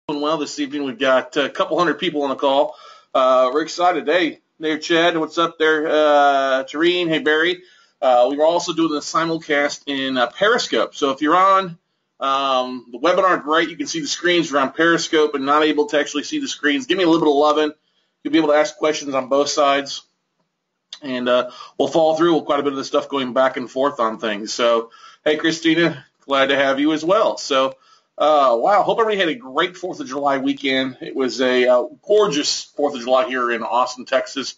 Doing well this evening. We've got a couple hundred people on the call. We're excited. Hey, there, Chad. What's up there? Tareen. Hey, Barry. We were also doing the simulcast in Periscope. So if you're on the webinar, great. You can see the screens. You're on Periscope and not able to actually see the screens. Give me a little bit of loving. You'll be able to ask questions on both sides. And we'll follow through with quite a bit of the stuff going back and forth on things. So, hey, Christina, glad to have you as well. So, wow, hope everybody had a great 4th of July weekend. It was a gorgeous 4th of July here in Austin, Texas.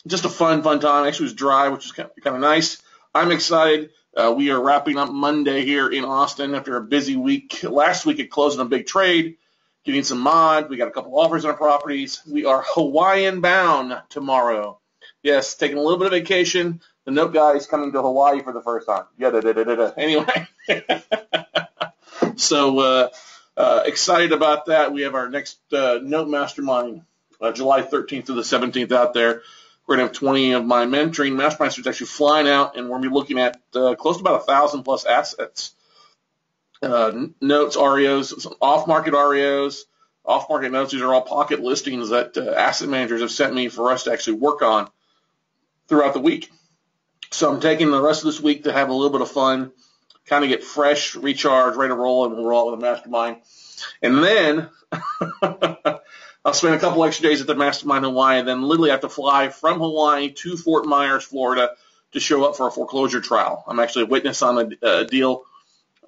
Just a fun time. Actually, it was dry, which is kind of nice. I'm excited. We are wrapping up Monday here in Austin after a busy week. Last week, it closed on a big trade, getting some mods. We got a couple offers on our properties. We are Hawaiian bound tomorrow. Yes, taking a little bit of vacation. The note guy is coming to Hawaii for the first time. Anyway. So excited about that. We have our next note mastermind, July 13th to the 17th out there. We're going to have 20 of my mentoring masterminders actually flying out, and we're going to be looking at close to about 1,000 plus assets. Notes, REOs, some off-market REOs, off-market notes. These are all pocket listings that asset managers have sent me for us to actually work on throughout the week. So I'm taking the rest of this week to have a little bit of fun, kind of get fresh, recharge, ready to roll, and we'll roll with a mastermind. And then I'll spend a couple extra days at the mastermind in Hawaii, and then literally have to fly from Hawaii to Fort Myers, Florida, to show up for a foreclosure trial. I'm actually a witness on a deal,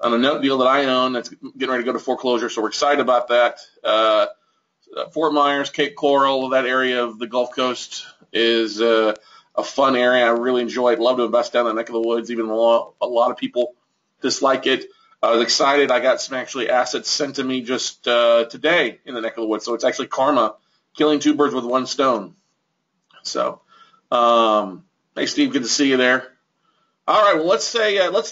on a note deal that I own that's getting ready to go to foreclosure, so we're excited about that. Fort Myers, Cape Coral, that area of the Gulf Coast is a fun area. I really enjoy it. Love to invest down in the neck of the woods, even though a lot of people dislike it. I was excited. I got some actually assets sent to me just today in the neck of the woods. So it's actually karma, killing two birds with one stone. So, hey, Steve, good to see you there. All right, well, let's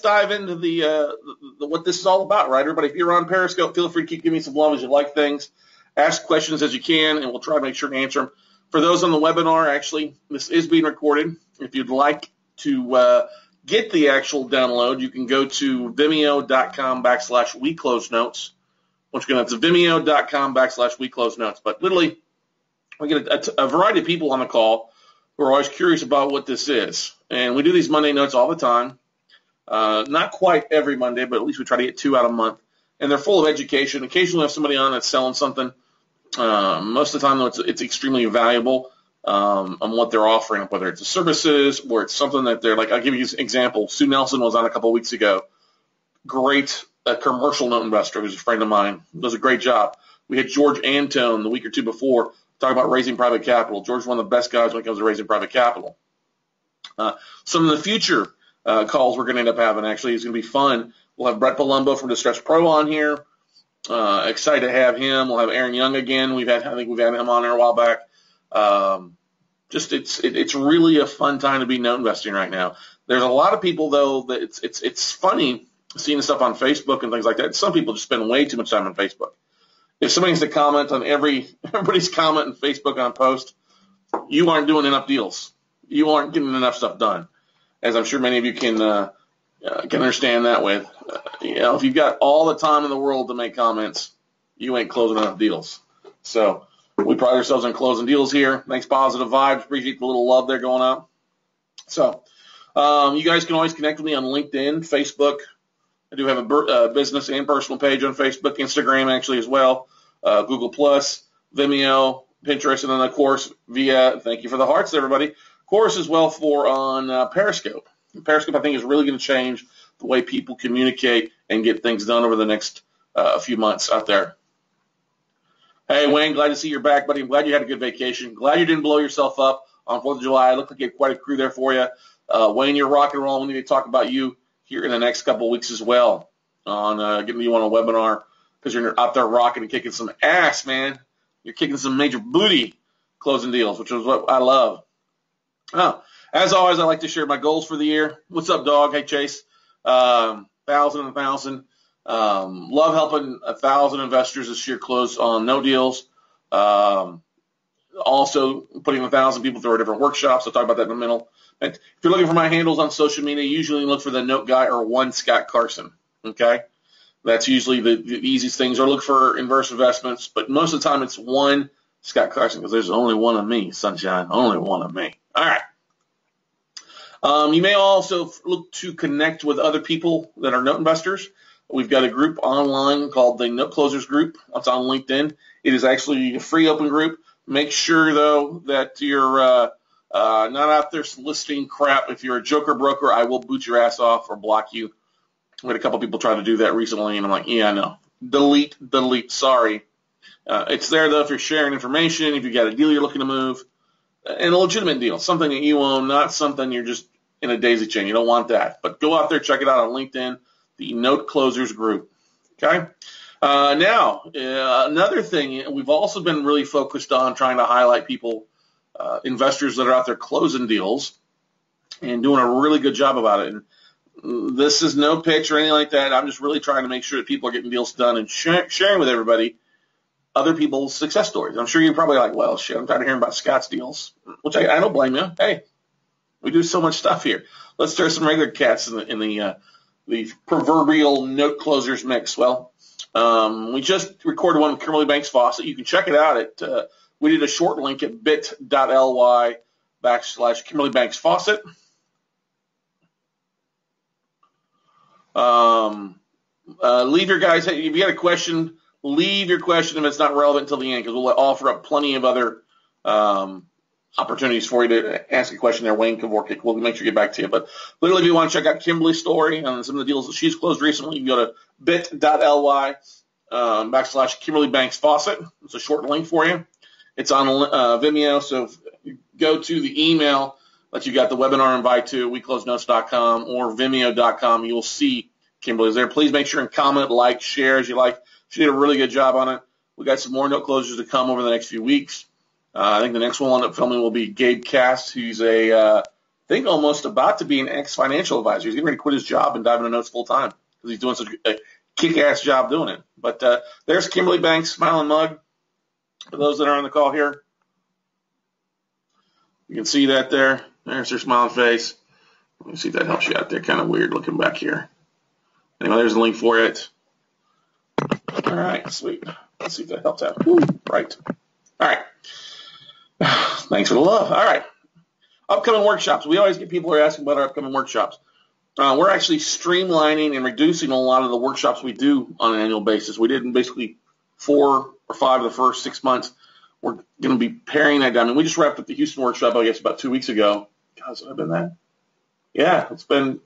dive into the what this is all about, right? Everybody, if you're on Periscope, feel free to keep giving me some love as you like things. Ask questions as you can, and we'll try to make sure to answer them. For those on the webinar, actually, this is being recorded. If you'd like to get the actual download, you can go to vimeo.com/WeCloseNotes. Once again, that's vimeo.com/WeCloseNotes. But literally, we get a variety of people on the call who are always curious about what this is. And we do these Monday notes all the time. Not quite every Monday, but at least we try to get 2 out a month. And they're full of education. Occasionally we have somebody on that's selling something. Most of the time, though, it's extremely valuable on what they're offering, whether it's the services or it's something that they're like. I'll give you an example. Sue Nelson was on a couple of weeks ago. Great commercial note investor who's a friend of mine. Does a great job. We had George Antone the week or two before talking about raising private capital. George's one of the best guys when it comes to raising private capital. Some of the future calls we're going to end up having actually is going to be fun. We'll have Brett Palumbo from Distressed Pro on here. Excited to have him. We'll have Aaron Young again. I think we've had him on there a while back. It's really a fun time to be note investing right now. There's a lot of people though that it's funny seeing the stuff on Facebook and things like that. Some people just spend way too much time on Facebook. If somebody has to comment on everybody's comment on Facebook on a post, you aren't doing enough deals. You aren't getting enough stuff done, as I'm sure many of you can understand that with. If you've got all the time in the world to make comments, you ain't closing enough deals. So we pride ourselves on closing deals here. Thanks, positive vibes. Appreciate the little love there going on. So you guys can always connect with me on LinkedIn, Facebook. I do have a business and personal page on Facebook, Instagram actually as well, Google+, Vimeo, Pinterest, and then, of course, thank you for the hearts, everybody, of course, as well on Periscope. Periscope, I think, is really going to change the way people communicate and get things done over the next few months out there. Hey, Wayne, glad to see you're back, buddy. I'm glad you had a good vacation. Glad you didn't blow yourself up on 4th of July. It looked like you had quite a crew there for you. Wayne, you're rock and roll. We need to talk about you here in the next couple of weeks as well on getting you on a webinar because you're out there rocking and kicking some ass, man. You're kicking some major booty closing deals, which is what I love. As always, I like to share my goals for the year. What's up, dog? Hey, Chase. 1,000. Love helping 1,000 investors this year close on no deals. Also putting 1,000 people through our different workshops. I'll talk about that in a minute. If you're looking for my handles on social media, usually look for the Note Guy or one Scott Carson. Okay. That's usually the easiest things, or look for inverse investments. But most of the time, it's one Scott Carson, because there's only one of me, sunshine, only one of me. All right. You may also look to connect with other people that are note investors. We've got a group online called the Note Closers Group. It's on LinkedIn. It is actually a free open group. Make sure, though, that you're not out there soliciting crap. If you're a joker broker, I will boot your ass off or block you. I had a couple people try to do that recently, and I'm like, yeah, no. Delete, sorry. It's there, though, if you're sharing information, if you got a deal you're looking to move, and a legitimate deal, something that you own, not something you're just in a daisy chain. You don't want that. But go out there, check it out on LinkedIn, the Note Closers Group. Okay? Now, another thing, we've also been really focused on trying to highlight people, investors that are out there closing deals and doing a really good job about it. And this is no pitch or anything like that. I'm just really trying to make sure that people are getting deals done and sharing with everybody other people's success stories. I'm sure you're probably like, well, shit, I'm tired of hearing about Scott's deals, which I don't blame you. Hey, we do so much stuff here. Let's throw some regular cats in the proverbial note closers mix. Well, we just recorded one with Kimberly Banks Fawcett. You can check it out at, we did a short link at bit.ly/Kimberly Banks Fawcett. Leave your guys, if you got a question, leave your question if it's not relevant until the end, because we'll offer up plenty of other opportunities for you to ask a question there. Wayne Kevorkic, we'll make sure to get back to you. But literally, if you want to check out Kimberly's story and some of the deals that she's closed recently, you can go to bit.ly/Kimberly Banks Fawcett. It's a short link for you. It's on Vimeo, so if you go to the email that you got the webinar invite to, weclosenotes.com or vimeo.com, you'll see Kimberly's there. Please make sure and comment, like, share as you like. She did a really good job on it. We got some more note closers to come over the next few weeks. I think the next one we'll end up filming will be Gabe Cast, who's I think almost about to be an ex-financial advisor. He's getting ready to quit his job and dive into notes full time because he's doing such a kick-ass job doing it. But there's Kimberly Banks, smiling mug. For those that are on the call here, you can see that there. There's her smiling face. Let me see if that helps you out there. Kind of weird looking back here. Anyway, there's the link for it. All right, sweet. Let's see if that helps out. Woo, right. All right. Thanks for the love. All right. Upcoming workshops. We always get people who are asking about our upcoming workshops. We're actually streamlining and reducing a lot of the workshops we do on an annual basis. We did basically 4 or 5 of the first 6 months. We're going to be paring that down. I mean, we just wrapped up the Houston workshop, I guess, about 2 weeks ago. God, has it been that? Yeah, it's been,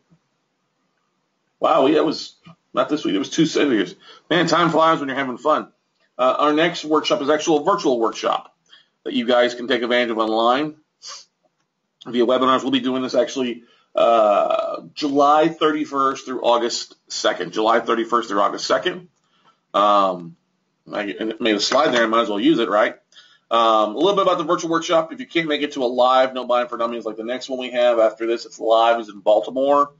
wow, yeah, it was not this week. It was 2 years. Man, time flies when you're having fun. Our next workshop is actually a virtual workshop that you guys can take advantage of online via webinars. We'll be doing this actually July 31st through August 2nd. July 31st through August 2nd. I made a slide there. I might as well use it, right? A little bit about the virtual workshop. If you can't make it to a live No Buying for Dummies like the next one we have after this, it's live, is in Baltimore,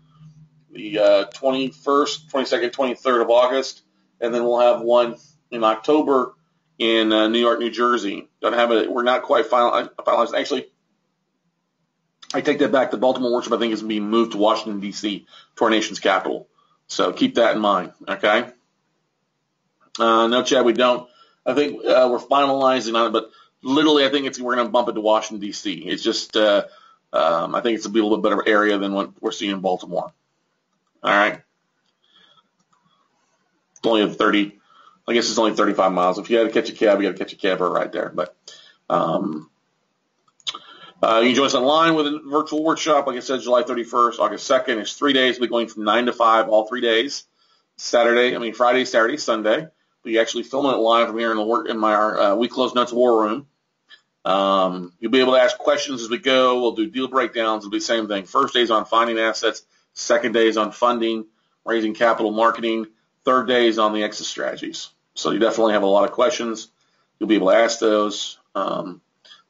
the 21st, 22nd, 23rd of August. And then we'll have one in October in New York, New Jersey. Don't have it. We're not quite finalized. Actually, I take that back. The Baltimore workshop, I think, is being moved to Washington, D.C., to our nation's capital. So keep that in mind, okay? No, Chad, we don't. I think we're finalizing on it, but literally I think we're going to bump it to Washington, D.C. It's just I think it's a little bit better area than what we're seeing in Baltimore. All right. It's only 30. I guess it's only 35 miles. If you had to catch a cab, you got to catch a cab right there. But you can join us online with a virtual workshop. Like I said, July 31st, August 2nd. It's 3 days. We'll be going from 9 to 5 all 3 days. Friday, Saturday, Sunday. We actually film it live from here in my We Close Nuts War Room. You'll be able to ask questions as we go. We'll do deal breakdowns. It'll be the same thing. First day is on finding assets. Second day is on funding, raising capital, marketing. Third day is on the exit strategies. So you definitely have a lot of questions. You'll be able to ask those. The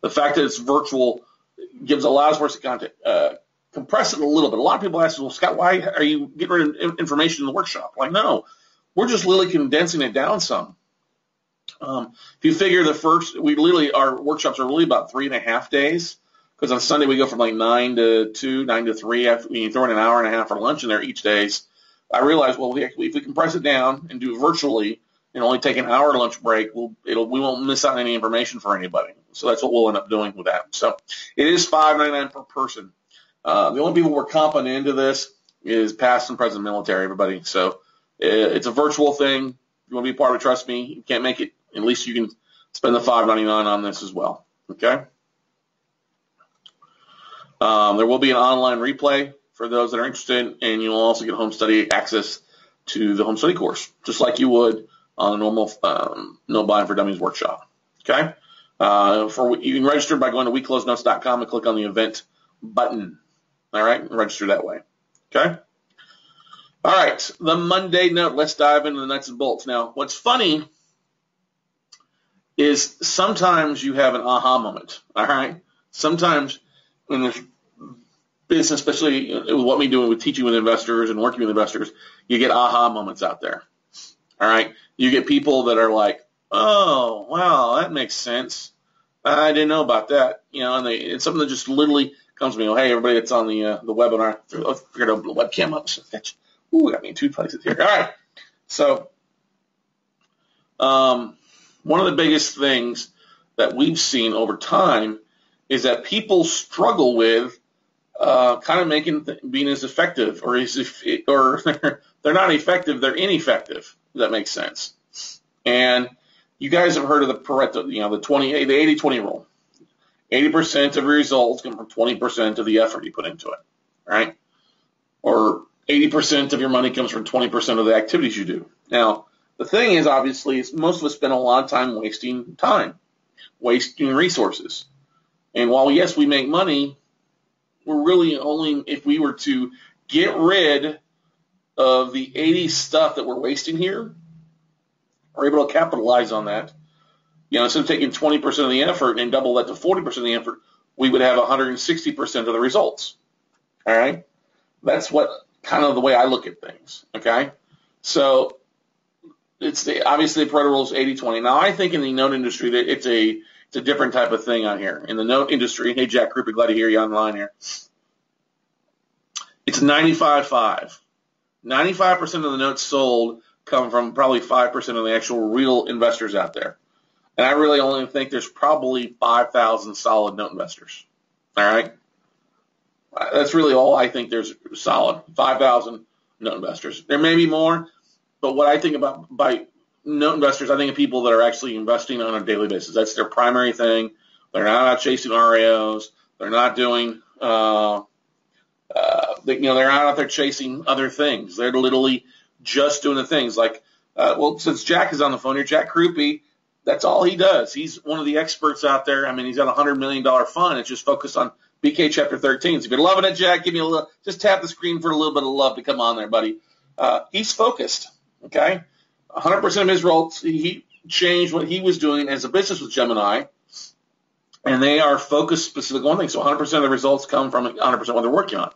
fact that it's virtual allows for us to compress it a little bit. A lot of people ask, well, Scott, why are you getting rid of information in the workshop? Like, no, we're just literally condensing it down some. If you figure our workshops are really about 3.5 days, because on Sunday we go from like 9 to 2, 9 to 3. After you throw in an hour and a half for lunch in there each day. I realized, well, if we compress it down and do it virtually and only take an hour lunch break, we won't miss out on any information for anybody. So that's what we'll end up doing with that. So it is $5.99 per person. The only people we're comping into this is past and present military, everybody. So it's a virtual thing. If you want to be part of it, trust me, you can't make it. At least you can spend the $5.99 on this as well. Okay? There will be an online replay for those that are interested, and you'll also get home study access to the home study course, just like you would on a normal No Buying for Dummies workshop. Okay? You can register by going to WeCloseNotes.com and click on the event button. All right? And register that way. Okay? All right. The Monday note. Let's dive into the nuts and bolts. Now, what's funny is sometimes you have an aha moment. All right? Sometimes in this business, especially with what we do with teaching with investors and working with investors, you get aha moments out there. All right? You get people that are like, oh, wow, that makes sense. I didn't know about that. You know, and it's something that just literally comes to me. Oh, hey, everybody that's on the webinar, I figured out the webcam up. Ooh, got me in two places here. All right. So one of the biggest things that we've seen over time is that people struggle with kind of being as effective, or they're not effective, they're ineffective. If that makes sense. And you guys have heard of the Pareto, the 80-20 rule. 80% of your results come from 20% of the effort you put into it, right? Or 80% of your money comes from 20% of the activities you do. Now, the thing is, obviously, most of us spend a lot of time, wasting resources. And while, yes, we make money, we're really only, if we were to get rid of the 80 stuff that we're wasting here, we're able to capitalize on that. Instead of taking 20% of the effort and double that to 40% of the effort, we would have 160% of the results. All right? That's what kind of the way I look at things. Okay? So it's obviously the Pareto rule is 80-20. Now, I think in the note industry that it's a different type of thing out here. In the note industry, hey, Jack Krupa, glad to hear you online here. It's 95-5. 95% of the notes sold come from probably 5% of the actual real investors out there. And I really only think there's probably 5,000 solid note investors. All right? That's really all I think there's solid, 5,000 note investors. There may be more, but what I think about by note investors, I think of people that are actually investing on a daily basis. That's their primary thing. They're not out chasing RAOs. They're not doing, they're not out there chasing other things. They're literally just doing the things like, since Jack is on the phone here, Jack Krupe, that's all he does. He's one of the experts out there. I mean, he's got a $100 million fund. It's just focused on BK Chapter 13. So if you're loving it, Jack, give me a little, just tap the screen for a little bit of love to come on there, buddy. He's focused, okay? 100% of his roles, he changed what he was doing as a business with Gemini, and they are focused specifically on one thing. So 100% of the results come from 100% what they're working on.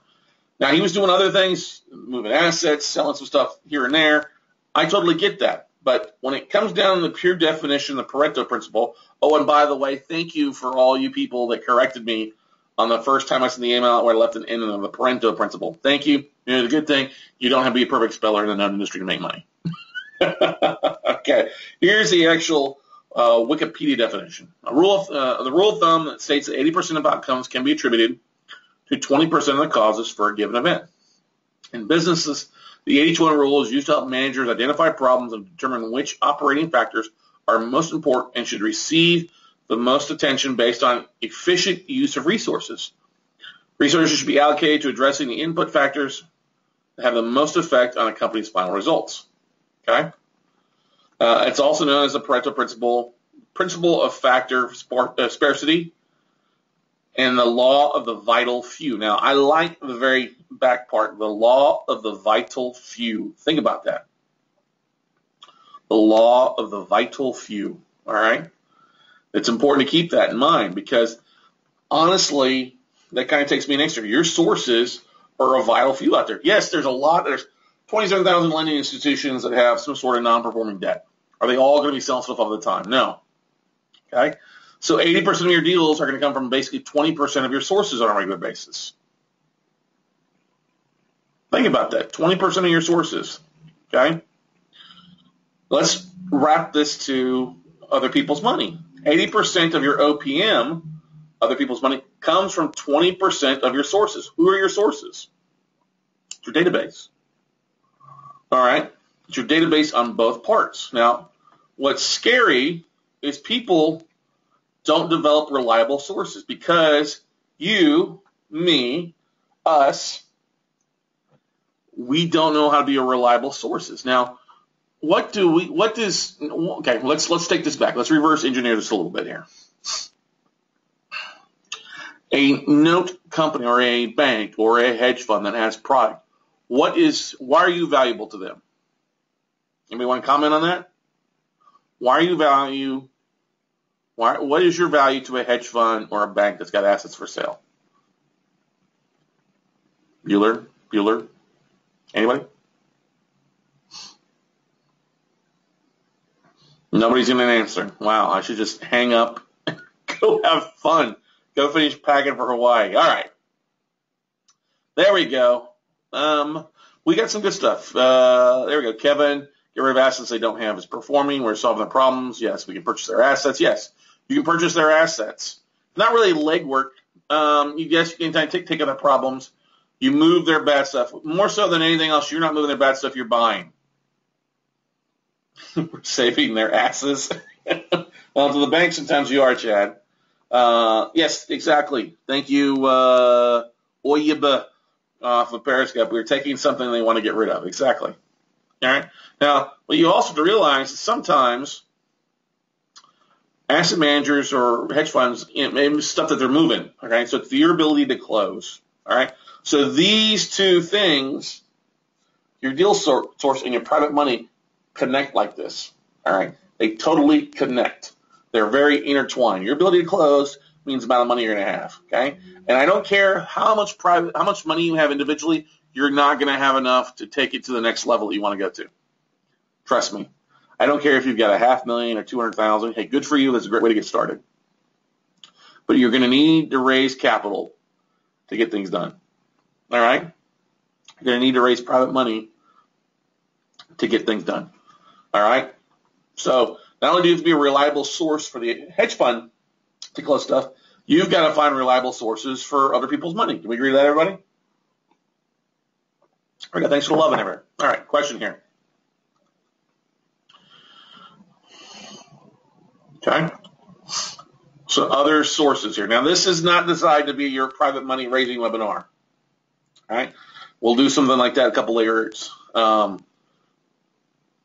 Now, he was doing other things, moving assets, selling some stuff here and there. I totally get that. But when it comes down to the pure definition, the Pareto principle, oh, and by the way, thank you for all you people that corrected me on the first time I sent the email out where I left an N in the Pareto principle. Thank you. The good thing, you don't have to be a perfect speller in the note industry to make money. Okay, here's the actual Wikipedia definition. The rule of thumb that states that 80% of outcomes can be attributed to 20% of the causes for a given event. In businesses, the 80-20 rule is used to help managers identify problems and determine which operating factors are most important and should receive the most attention based on efficient use of resources. Resources should be allocated to addressing the input factors that have the most effect on a company's final results. Okay? It's also known as the Pareto principle of factor sparsity, and the law of the vital few. Now, I like the very back part, the law of the vital few. Think about that. The law of the vital few, all right? It's important to keep that in mind because, honestly, that kind of takes me next to your sources are a vital few out there. Yes, there's 27,000 lending institutions that have some sort of non-performing debt. Are they all going to be selling stuff all the time? No. Okay? So 80% of your deals are going to come from basically 20% of your sources on a regular basis. Think about that, 20% of your sources, okay? Let's wrap this to other people's money. 80% of your OPM, other people's money, comes from 20% of your sources. Who are your sources? It's your database. All right? It's your database on both parts. Now, what's scary is people don't develop reliable sources because you, me, us, we don't know how to be a reliable sources. Now, okay, let's take this back. Let's reverse engineer this a little bit here. A note company or a bank or a hedge fund that has product, why are you valuable to them? Anybody want to comment on that? What is your value to a hedge fund or a bank that's got assets for sale? Bueller? Anybody? Nobody's going to answer. Wow, I should just hang up, go have fun, go finish packing for Hawaii. All right. There we go. We got some good stuff. There we go. Kevin, get rid of assets they don't have is performing. We're solving the problems. Yes, we can purchase their assets. Yes, you can purchase their assets. Not really legwork. You can take other problems. You move their bad stuff. More so than anything else, you're not moving their bad stuff, you're buying. We're saving their asses. Well, to the bank, sometimes you are, Chad. Yes, exactly. Thank you, Oyeba for Periscope. We're taking something they want to get rid of. Exactly. All right. Now, what you also have to realize is sometimes asset managers or hedge funds, maybe stuff that they're moving. Okay, so it's your ability to close. All right. So these two things, your deal source and your private money, connect like this. All right. They totally connect. They're very intertwined. Your ability to close means the amount of money you're going to have. Okay. And I don't care how much money you have individually, you're not going to have enough to take it to the next level that you want to go to. Trust me. I don't care if you've got $500,000 or $200,000. Hey, good for you. That's a great way to get started. But you're going to need to raise capital to get things done. All right? You're going to need to raise private money to get things done. All right? So not only do you have to be a reliable source for the hedge fund to close stuff, you've got to find reliable sources for other people's money. Can we agree to that, everybody? Okay, thanks for the love and everything. All right, question here. Okay? So other sources here. Now, this is not designed to be your private money raising webinar. All right? We'll do something like that a couple layers.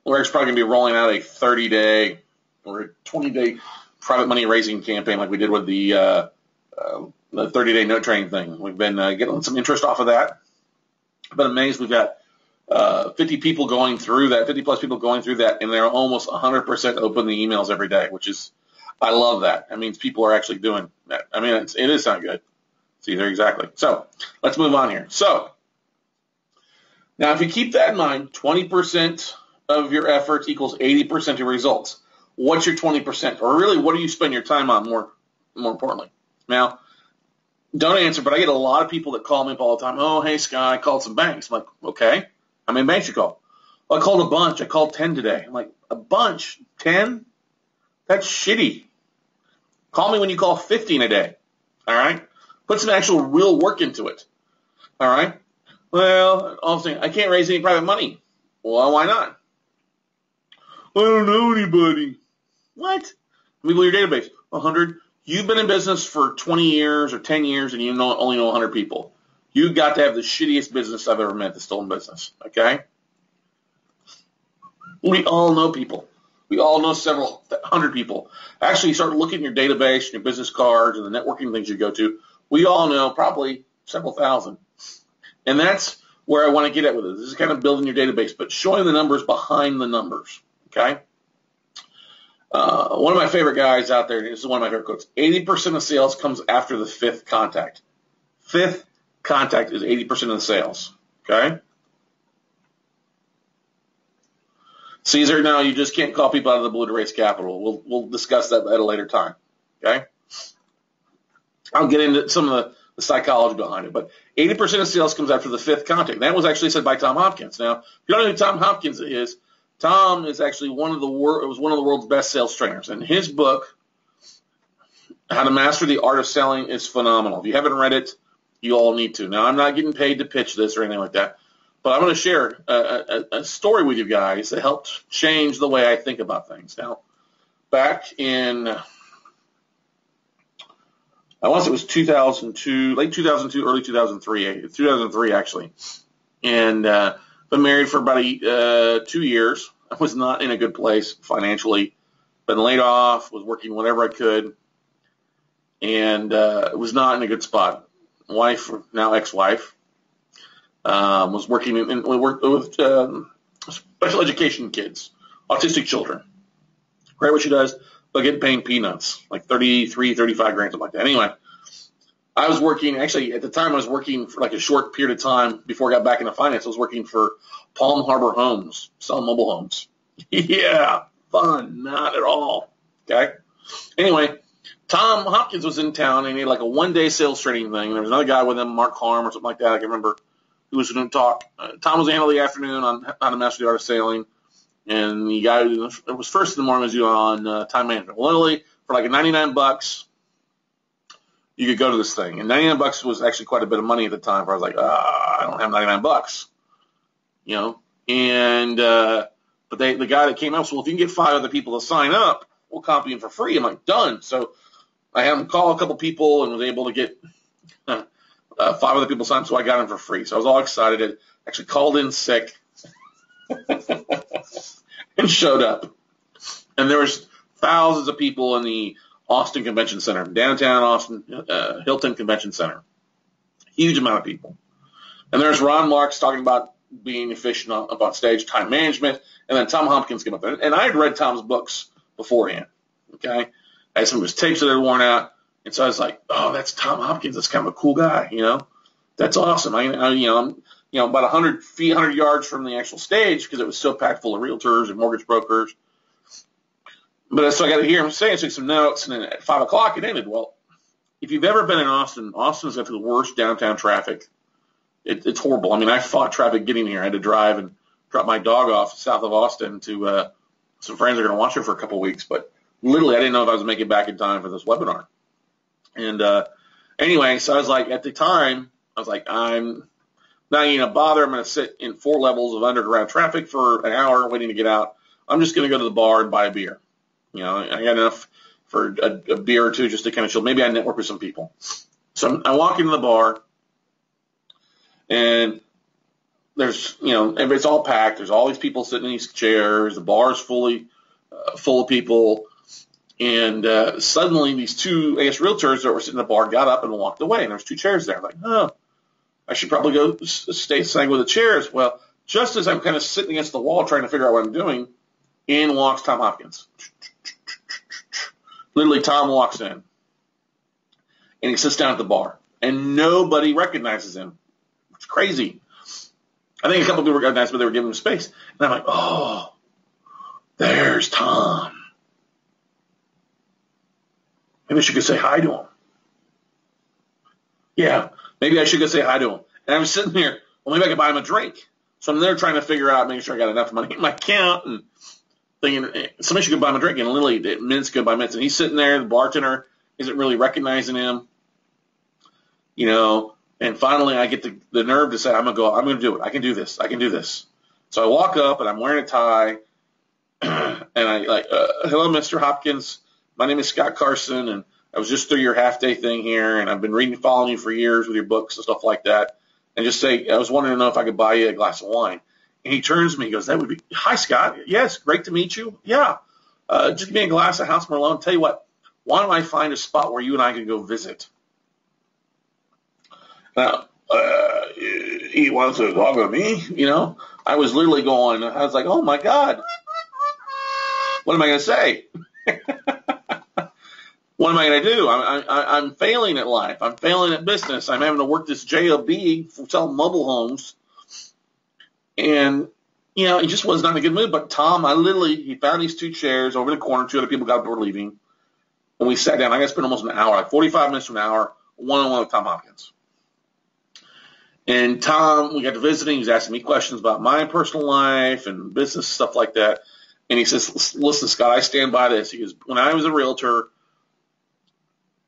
Eric's probably going to be rolling out a 30-day or a 20-day private money raising campaign like we did with the 30-day note trading thing. We've been getting some interest off of that. I've been amazed. We've got 50 people going through that, 50-plus people going through that, and they're almost 100% open the emails every day, which is, I love that. That means people are actually doing that. I mean, it is not good. See there exactly. So let's move on here. So now if you keep that in mind, 20% of your efforts equals 80% of your results. What's your 20%? Or really, what do you spend your time on more importantly? Now, don't answer, but I get a lot of people that call me up all the time. Oh, hey, Scott, I called some banks. I'm like, okay. How many banks you call? Well, I called a bunch. I called 10 today. I'm like, a bunch? 10? That's shitty. Call me when you call 15 a day. All right? Put some actual real work into it. All right? Well, also, I can't raise any private money. Well, why not? I don't know anybody. What? Let me go to your database. 100. You've been in business for 20 years or 10 years and you only know 100 people. You've got to have the shittiest business I've ever met that's still in business. Okay? We all know people. We all know several hundred people. Actually, you start looking at your database and your business cards and the networking things you go to. We all know probably several thousand. And that's where I want to get at with it. This is kind of building your database, but showing the numbers behind the numbers. Okay? One of my favorite guys out there, this is one of my favorite quotes, 80% of sales comes after the fifth contact. Fifth contact is 80% of the sales. Okay? Caesar, no, you just can't call people out of the blue to raise capital. We'll discuss that at a later time. Okay? I'll get into some of the psychology behind it. But 80% of sales comes after the fifth contact. And that was actually said by Tom Hopkins. Now, if you don't know who Tom Hopkins is, Tom is actually one of the world's best sales trainers. And his book, How to Master the Art of Selling, is phenomenal. If you haven't read it, you all need to. Now, I'm not getting paid to pitch this or anything like that, but I'm going to share a story with you guys that helped change the way I think about things. Now, back in, I want to say it was 2002, late 2002, early 2003 actually. And been married for about 2 years. I was not in a good place financially. Been laid off, was working whatever I could, and was not in a good spot. Wife, now ex-wife, was working we worked with special education kids, autistic children. Great what she does, but getting paid peanuts, like 33, 35 grand, something like that. Anyway, I was working, actually at the time I was working for like a short period of time before I got back into finance. I was working for Palm Harbor Homes, selling mobile homes. Yeah, fun, not at all. Okay. Anyway, Tom Hopkins was in town, and he had like a one-day sales training thing. And there was another guy with him, Mark Harm or something like that. I can't remember who was going to talk. Tom was handling the afternoon on how to master the art of selling, and the guy who was first in the morning was on time management. Literally, for like $99, you could go to this thing. And $99 was actually quite a bit of money at the time. Where I was like, I don't have $99, you know. And but the guy that came out said, well, if you can get 5 other people to sign up, we'll copy them for free. I'm like, done. So I had him call a couple people and was able to get 5 other people signed, so I got him for free. So I was all excited. I actually called in sick and showed up. And there was thousands of people in the Austin Convention Center, downtown Austin, Hilton Convention Center. Huge amount of people. And there's Ron Marks talking about being efficient on stage, time management, and then Tom Hopkins came up there. And I had read Tom's books beforehand. Okay, I had some of his tapes that had worn out, and so I was like, "Oh, that's Tom Hopkins. That's kind of a cool guy, you know. That's awesome." I'm about 100 feet, 100 yards from the actual stage because it was so packed full of realtors and mortgage brokers. But so I got to hear him say, took some notes, and then at 5 o'clock it ended. Well, if you've ever been in Austin, Austin's got the worst downtown traffic. It's horrible. I mean, I fought traffic getting here. I had to drive and drop my dog off south of Austin to some friends that are going to watch her for a couple of weeks, but literally I didn't know if I was going to make it back in time for this webinar. And anyway, so I was like, at the time, I was like, I'm not going to bother. I'm going to sit in 4 levels of underground traffic for an hour waiting to get out. I'm just going to go to the bar and buy a beer. You know, I got enough for a beer or two just to kind of chill. Maybe I network with some people. So I walk into the bar, and there's, it's all packed. There's all these people sitting in these chairs. The bar's full of people. And suddenly these 2, realtors that were sitting in the bar got up and walked away. And there's 2 chairs there. I'm like, oh, I should probably go stay sitting with the chairs. Well, just as I'm kind of sitting against the wall trying to figure out what I'm doing, in walks Tom Hopkins. Literally, Tom walks in. And he sits down at the bar. And nobody recognizes him. It's crazy. I think a couple of people recognized, but they were giving him space. And I'm like, oh, there's Tom. Maybe I should go say hi to him. Yeah, maybe I should go say hi to him. And I'm sitting there, well, maybe I could buy him a drink. So I'm there trying to figure out, making sure I got enough money in my account and thinking, somebody should go buy him a drink. And literally, minutes go by minutes. And he's sitting there, the bartender isn't really recognizing him. And finally I get the nerve to say, I'm going to do it. I can do this. So I walk up and I'm wearing a tie and I like, hello, Mr. Hopkins. My name is Scott Carson, and I was just through your half-day thing here, and I've been following you for years with your books and stuff like that. And just say, I was wondering to know if I could buy you a glass of wine. And he turns to me and goes, that would be, hi, Scott. Yes, great to meet you. Yeah. Just give me a glass of House Merlot. Tell you what, why don't I find a spot where you and I can go visit? Now, he wants to talk with me, I was literally going, I was like, oh, my God. What am I going to say? What am I going to do? I'm failing at life. I'm failing at business. I'm having to work this job for selling mobile homes. And, he just was not in a good mood. But Tom, he found these 2 chairs over the corner. 2 other people got up and were leaving. And we sat down. I got to spend almost an hour, like 45 minutes to an hour, one-on-one with Tom Hopkins. And Tom, we got to visiting. He was asking me questions about my personal life and business, stuff like that. And he says, listen, Scott, I stand by this. He goes, when I was a realtor,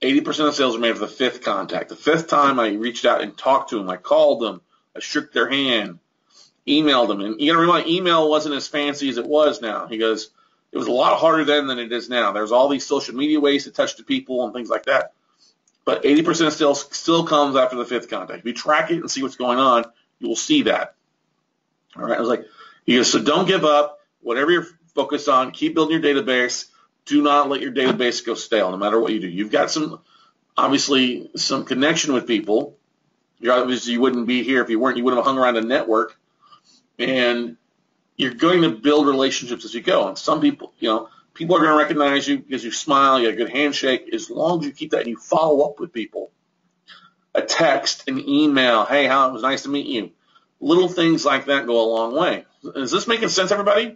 80% of sales are made for the fifth contact. The fifth time I reached out and talked to them, I called them, I shook their hand, emailed them. And you got to remember, email wasn't as fancy as it was now. He goes, it was a lot harder then than it is now. There's all these social media ways to touch the people and things like that. But 80% of sales still comes after the fifth contact. If you track it and see what's going on, you will see that. All right. I was like, he goes, so don't give up. Whatever you're focused on, keep building your database. Do not let your database go stale, no matter what you do. You've got obviously some connection with people. You wouldn't be here if you weren't. You wouldn't have hung around a network. And you're going to build relationships as you go. And some people, people are going to recognize you because you smile, you have a good handshake. As long as you keep that and you follow up with people. A text, an email, hey, it was nice to meet you. Little things like that go a long way. Is this making sense, everybody?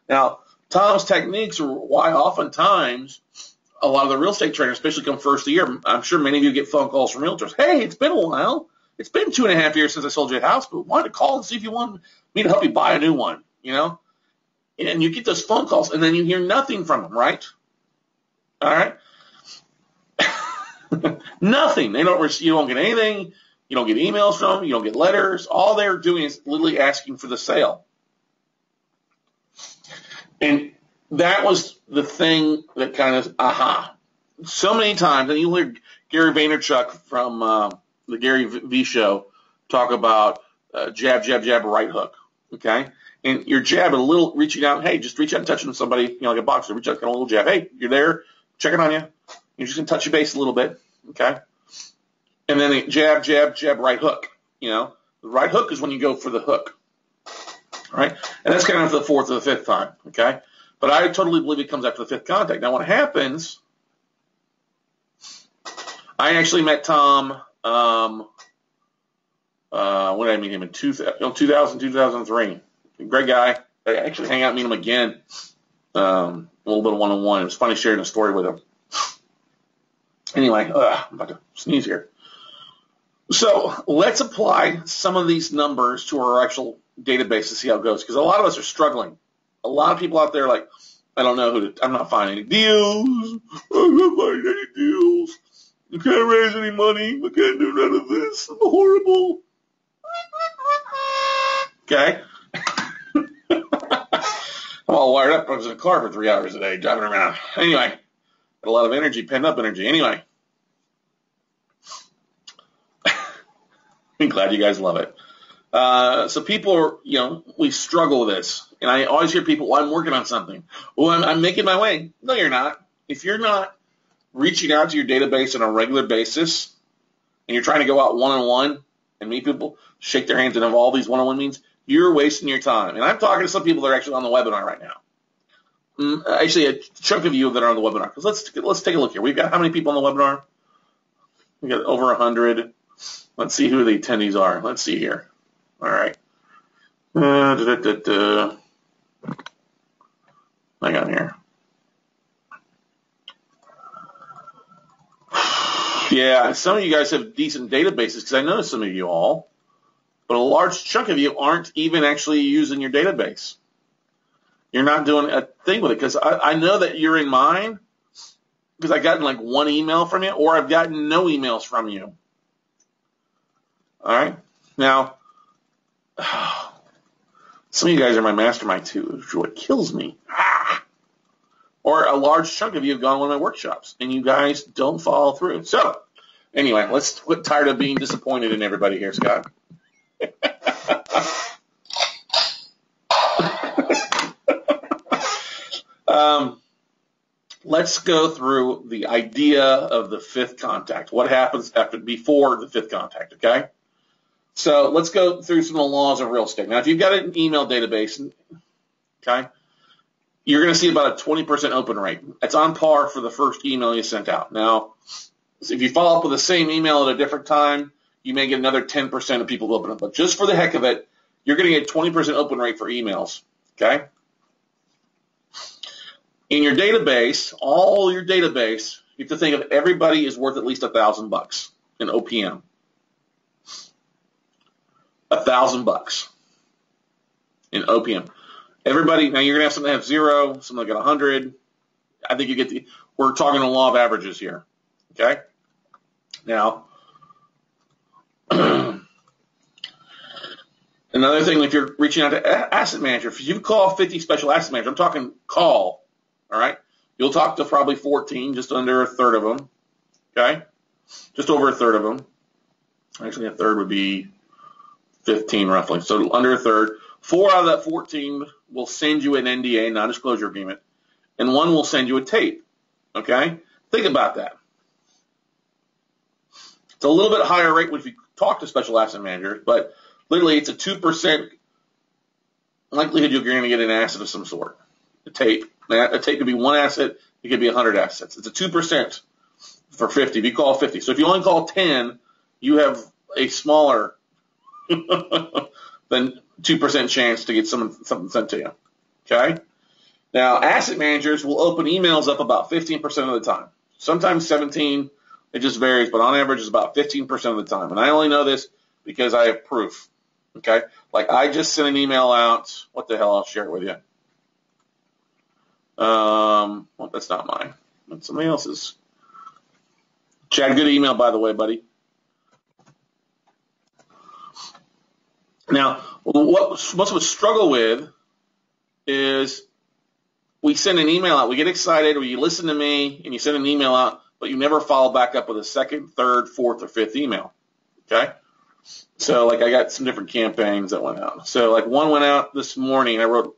Now, Tom's techniques are why oftentimes a lot of the real estate trainers, especially come first of the year, I'm sure many of you get phone calls from realtors. Hey, it's been a while. It's been 2.5 years since I sold you a house, but wanted to call and see if you want me to help you buy a new one, And you get those phone calls, and then you hear nothing from them, right? All right? Nothing. You don't get anything. You don't get emails from them. You don't get letters. All they're doing is literally asking for the sale. And that was the thing that kind of, So many times, and you'll hear Gary Vaynerchuk from the Gary V Show talk about jab, jab, jab, right hook, okay? And your jab, a little reaching out, hey, just reach out and touching somebody, like a boxer, reach out, kind of a little jab. Hey, you're there, checking on you. You're just going to touch your base a little bit, okay? And then the jab, jab, jab, right hook, The right hook is when you go for the hook, all right? And that's kind of the fourth or the fifth time, okay? But I totally believe it comes after the fifth contact. Now, what happens, I actually met Tom, when did I meet him? In 2000, 2003. Great guy. I actually hang out and meet him again, a little bit of one-on-one. It was funny sharing a story with him. Anyway, I'm about to sneeze here. So let's apply some of these numbers to our actual database to see how it goes, because a lot of us are struggling. A lot of people out there are like, I don't know I'm not finding any deals. I'm not finding any deals. I can't raise any money. I can't do none of this. I'm horrible. Okay. I'm all wired up. I was in a car for 3 hours a day driving around. Anyway, got a lot of energy, pent up energy. Anyway, I'm glad you guys love it. So people are, we struggle with this. And I always hear people, I'm working on something. I'm making my way. No, you're not. If you're not reaching out to your database on a regular basis and you're trying to go out one-on-one and meet people, shake their hands and have all these one-on-one meetings, you're wasting your time. And I'm talking to some people that are actually on the webinar right now. Actually, a chunk of you that are on the webinar. Because let's take a look here. We've got how many people on the webinar? We've got over 100. Let's see who the attendees are. Let's see here. All right. Hang on here. Yeah, some of you guys have decent databases because I know some of you all, but a large chunk of you aren't even actually using your database. You're not doing a thing with it because I know that you're in mine because I've gotten like one email from you or I've gotten no emails from you. All right. Now, some of you guys are my mastermind too, which is what kills me. Or a large chunk of you have gone to one of my workshops, and you guys don't follow through. So, anyway, let's get tired of being disappointed in everybody here, Scott. Let's go through the idea of the fifth contact. What happens before the fifth contact, okay? So let's go through some of the laws of real estate. Now, if you've got an email database, okay, you're going to see about a 20% open rate. That's on par for the first email you sent out. Now, if you follow up with the same email at a different time, you may get another 10% of people to open up. But just for the heck of it, you're going to get 20% open rate for emails, okay? In your database, all your database, You have to think of everybody is worth at least $1,000 in OPM. $1,000 in OPM. Everybody, now you're going to have some that have 0, some that got 100. I think you get we're talking a law of averages here. Okay? Now, another thing, if you're reaching out to asset manager, if you call 50 special asset managers, I'm talking call, all right? You'll talk to probably 14, just under a third of them, okay? Just over a third of them. Actually, a third would be 15 roughly, so under a third. 4 out of that 14 will send you an NDA, non-disclosure agreement, and 1 will send you a tape, okay? Think about that. It's a little bit higher rate if you talk to special asset managers, but literally it's a 2% likelihood you're going to get an asset of some sort, a tape. Now, a tape could be 1 asset, it could be 100 assets. It's a 2% for 50 if you call 50. So if you only call 10, you have a smaller than 2% chance to get something sent to you. Okay? Now, asset managers will open emails up about 15% of the time. Sometimes 17, it just varies, but on average it's about 15% of the time. And I only know this because I have proof. Okay? Like I just sent an email out. What the hell? I'll share it with you. Well, that's not mine. That's somebody else's. Chad, good email, by the way, buddy. Now, what most of us struggle with is we send an email out, we get excited, or you listen to me and you send an email out, but you never follow back up with a second, third, fourth, or fifth email. Okay? So, like, I got some different campaigns that went out. So, like, one went out this morning, I wrote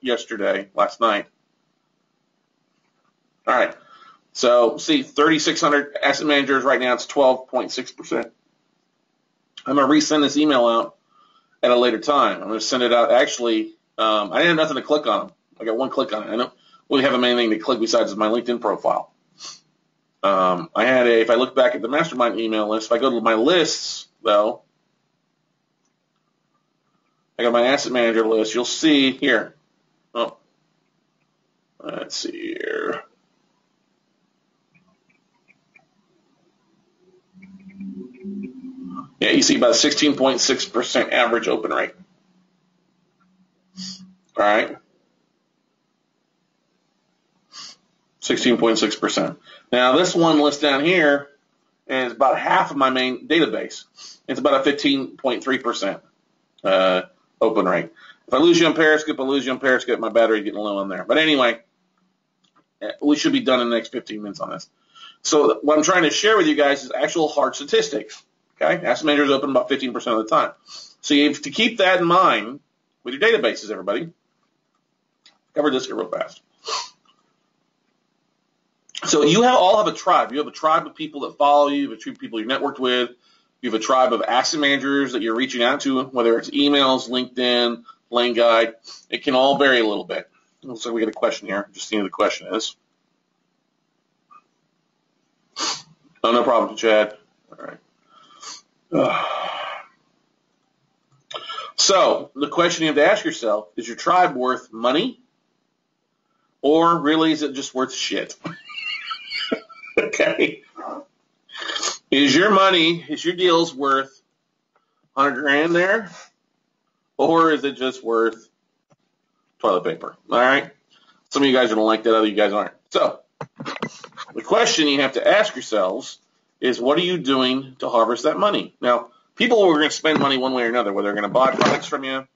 last night. All right. So, see, 3,600 asset managers right now, it's 12.6%. I'm going to resend this email out at a later time. I'm going to send it out. Actually, I didn't have nothing to click on them. I got 1 click on it. I don't really have anything to click besides my LinkedIn profile. If I look back at the mastermind email list, if I go to my lists, though, I got my asset manager list. You'll see here. Oh, let's see here. Yeah, you see about a 16.6% average open rate. All right. 16.6%. Now, this one list down here is about half of my main database. It's about a 15.3% open rate. If I lose you on Periscope, my battery's getting low on there. But anyway, we should be done in the next 15 minutes on this. So what I'm trying to share with you guys is actual hard statistics. Okay? Asset managers open about 15% of the time. So you have to keep that in mind with your databases, everybody. Cover this here real fast. So you all have a tribe. You have a tribe of people that follow you, you have a tribe of people you're networked with. You have a tribe of asset managers that you're reaching out to, whether it's emails, LinkedIn, Lane Guide. It can all vary a little bit. Looks like we got a question here. Just seeing what the question is. Oh, no problem, Chad. All right. So the question you have to ask yourself, is your tribe worth money? Or really is it just worth shit? Okay. Is your deals worth 100 grand there? Or is it just worth toilet paper? All right. Some of you guys are going to like that, other you guys aren't. So the question you have to ask yourselves is, what are you doing to harvest that money? Now, people are going to spend money one way or another, whether they're going to buy products from you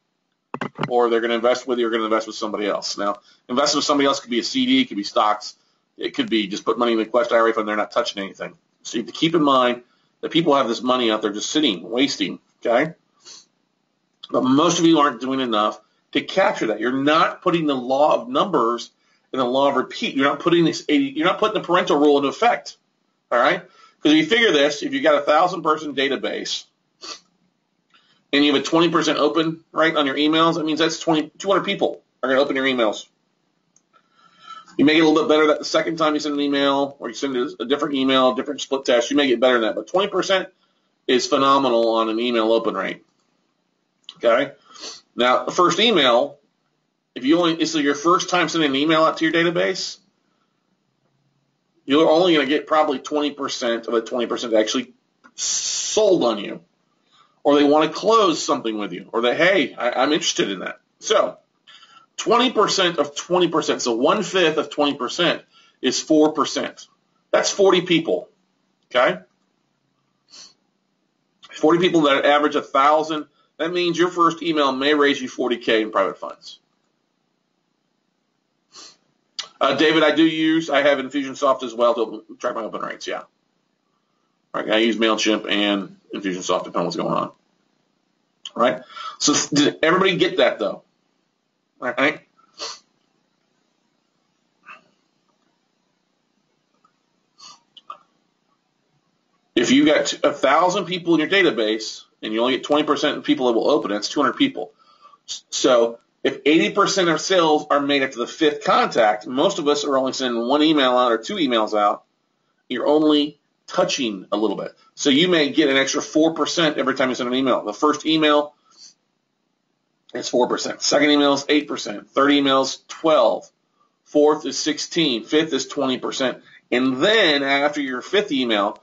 or they're going to invest with you or going to invest with somebody else. Now, invest with somebody else could be a CD, it could be stocks, it could be just put money in the Quest IRA fund, they're not touching anything. So you have to keep in mind that people have this money out there just sitting, wasting, okay? But most of you aren't doing enough to capture that. You're not putting the law of numbers and the law of repeat. You're not putting the Pareto rule into effect, all right? Because if you figure this, if you've got a 1,000-person database and you have a 20% open rate on your emails, that means that's 200 people are going to open your emails. You may get a little bit better that the second time you send an email or you send a different email, a different split test, you may get better than that. But 20% is phenomenal on an email open rate. Okay? Now, the first email, if you only, so your first time sending an email out to your database, you're only going to get probably 20% of the 20% actually sold on you, or they want to close something with you, or they, hey, I'm interested in that. So 20% of 20%, so 1/5 of 20% is 4%. That's 40 people, okay? 40 people that average 1,000. That means your first email may raise you $40K in private funds. David, I have Infusionsoft as well to track my open rates, yeah. All right, I use MailChimp and Infusionsoft depending on what's going on. All right, so did everybody get that, though? All right. If you got 1,000 people in your database and you only get 20% of people that will open it, that's 200 people. So if 80% of sales are made up to the 5th contact, most of us are only sending 1 email out or 2 emails out. You're only touching a little bit. So you may get an extra 4% every time you send an email. The first email is 4%. Second email is 8%. Third email is 12%. Fourth is 16%. Fifth is 20%. And then after your 5th email,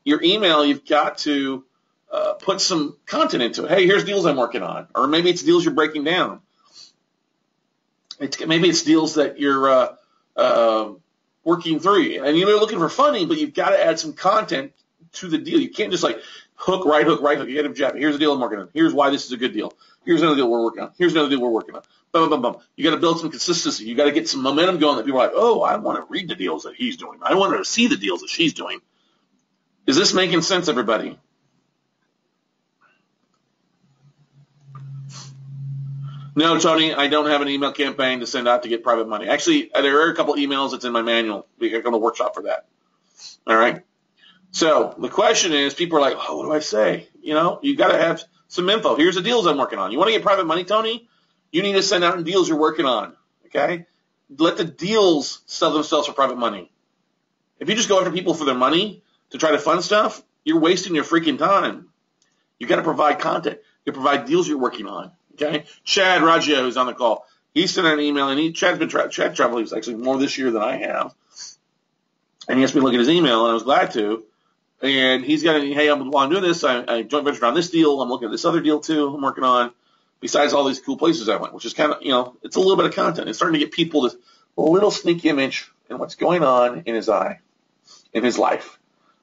you've got to put some content into it. Hey, here's deals I'm working on. Or maybe it's deals you're breaking down. Maybe it's deals that you're working through. And you're looking for funding, but you've got to add some content to the deal. You can't just like hook, right hook, right hook. You got to jab. Here's the deal I'm working on. Here's why this is a good deal. Here's another deal we're working on. Here's another deal we're working on. Bum, bum, bum, bum. You got to build some consistency. You got to get some momentum going that people are like, oh, I want to read the deals that he's doing. I want to see the deals that she's doing. Is this making sense, everybody? No, Tony, I don't have an email campaign to send out to get private money. Actually, there are a couple emails that's in my manual. We got to go to a workshop for that. All right? So the question is, people are like, oh, what do I say? You got to have some info. Here's the deals I'm working on. You want to get private money, Tony? You need to send out deals you're working on, okay? Let the deals sell themselves for private money. If you just go after people for their money to try to fund stuff, you're wasting your freaking time. You got to provide content. You provide deals you're working on, okay? Chad Raggio, who's on the call, he sent an email, and Chad traveled actually more this year than I have. And he asked me to look at his email, and I was glad to. And he's got, hey, I'm doing this. I joint ventured on this deal. I'm looking at this other deal, too, I'm working on, besides all these cool places I went, which is kind of, it's a little bit of content. It's starting to get people this little sneak image in what's going on in his eye, in his life.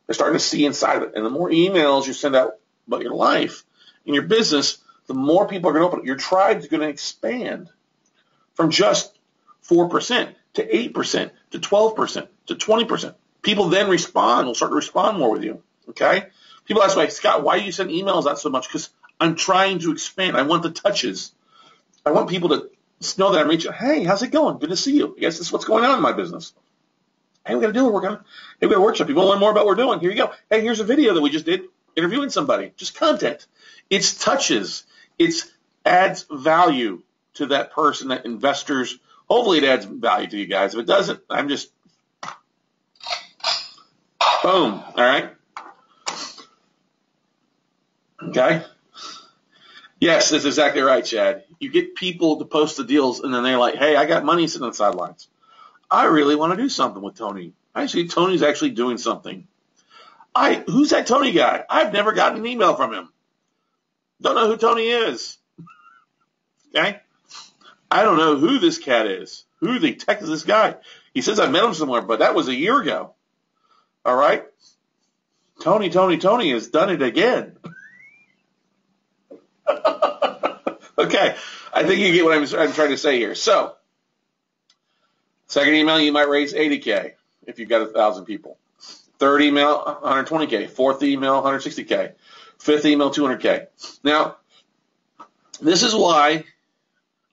They're starting to see inside of it. And the more emails you send out about your life and your business, the more people are going to open it. Your tribe is going to expand from just 4% to 8% to 12% to 20%. People then will start to respond more with you, okay? People ask me, Scott, why do you send emails out so much? Because I'm trying to expand. I want the touches. I want people to know that I'm reaching. Hey, how's it going? Good to see you. Yes, this is what's going on in my business. Hey, we got a deal we're working on. Hey, we got a workshop. You want to learn more about what we're doing? Here you go. Hey, here's a video that we just did interviewing somebody. Just content. It's touches. It adds value to that person, that investors. Hopefully it adds value to you guys. If it doesn't, I'm just boom. All right. Okay. Yes, that's exactly right, Chad. You get people to post the deals, and then they're like, hey, I got money sitting on the sidelines. I really want to do something with Tony. I see Tony's actually doing something. Who's that Tony guy? I've never gotten an email from him. Don't know who Tony is. Okay? I don't know who this cat is. Who the heck is this guy? He says I met him somewhere, but that was a year ago. All right? Tony has done it again. Okay. I think you get what I'm trying to say here. So, second email, you might raise $80K if you've got 1,000 people. Third email, $120K. Fourth email, $160K. Fifth email, $200K. Now, this is why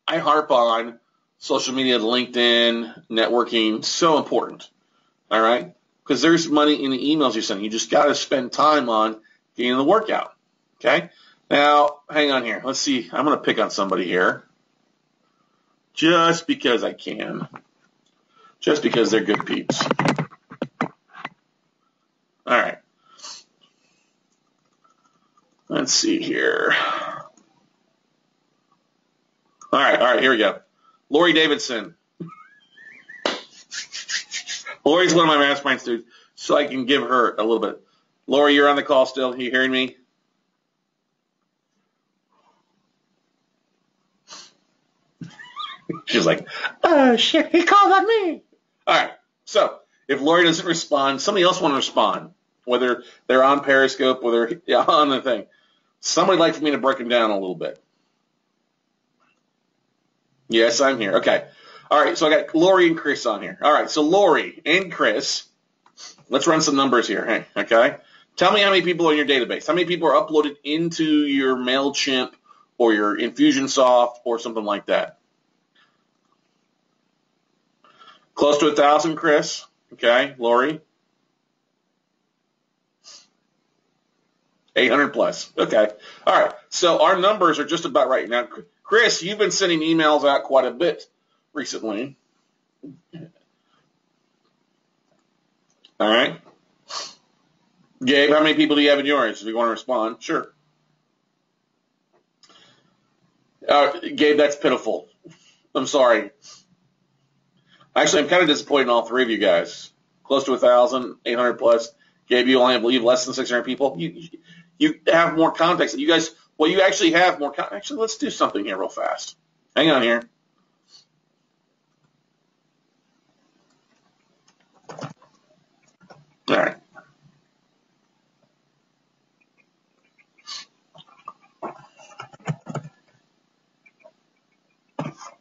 I harp on social media, LinkedIn, networking, so important. All right? Because there's money in the emails you're sending. You just got to spend time on getting the workout. Okay? Now, hang on here. Let's see. I'm going to pick on somebody here. Just because I can. Just because they're good peeps. All right. Let's see here. All right, here we go. Lori Davidson. Lori's one of my mastermind students, so I can give her a little bit. Lori, you're on the call still. Are you hearing me? She's like, oh, shit, he called on me. All right, so if Lori doesn't respond, somebody else want to respond, whether they're on Periscope, whether they're on the thing. Somebody would like for me to break them down a little bit. Yes, I'm here. Okay. All right, so I got Lori and Chris on here. All right, so Lori and Chris, let's run some numbers here. Hey, okay? Tell me how many people are in your database. How many people are uploaded into your MailChimp or your Infusionsoft or something like that? Close to 1,000, Chris. Okay, Lori? 800 plus. Okay. All right, so our numbers are just about right. Now, Chris, you've been sending emails out quite a bit recently. All right. Gabe, how many people do you have in yours? If you want to respond, sure. Gabe, that's pitiful. I'm sorry. Actually, I'm kind of disappointed in all three of you guys. Close to 1,000, 800 plus. Gabe, you only have, believe, less than 600 people. You have more context. You guys, well, you actually have more context. Actually, let's do something here real fast. Hang on here. All right.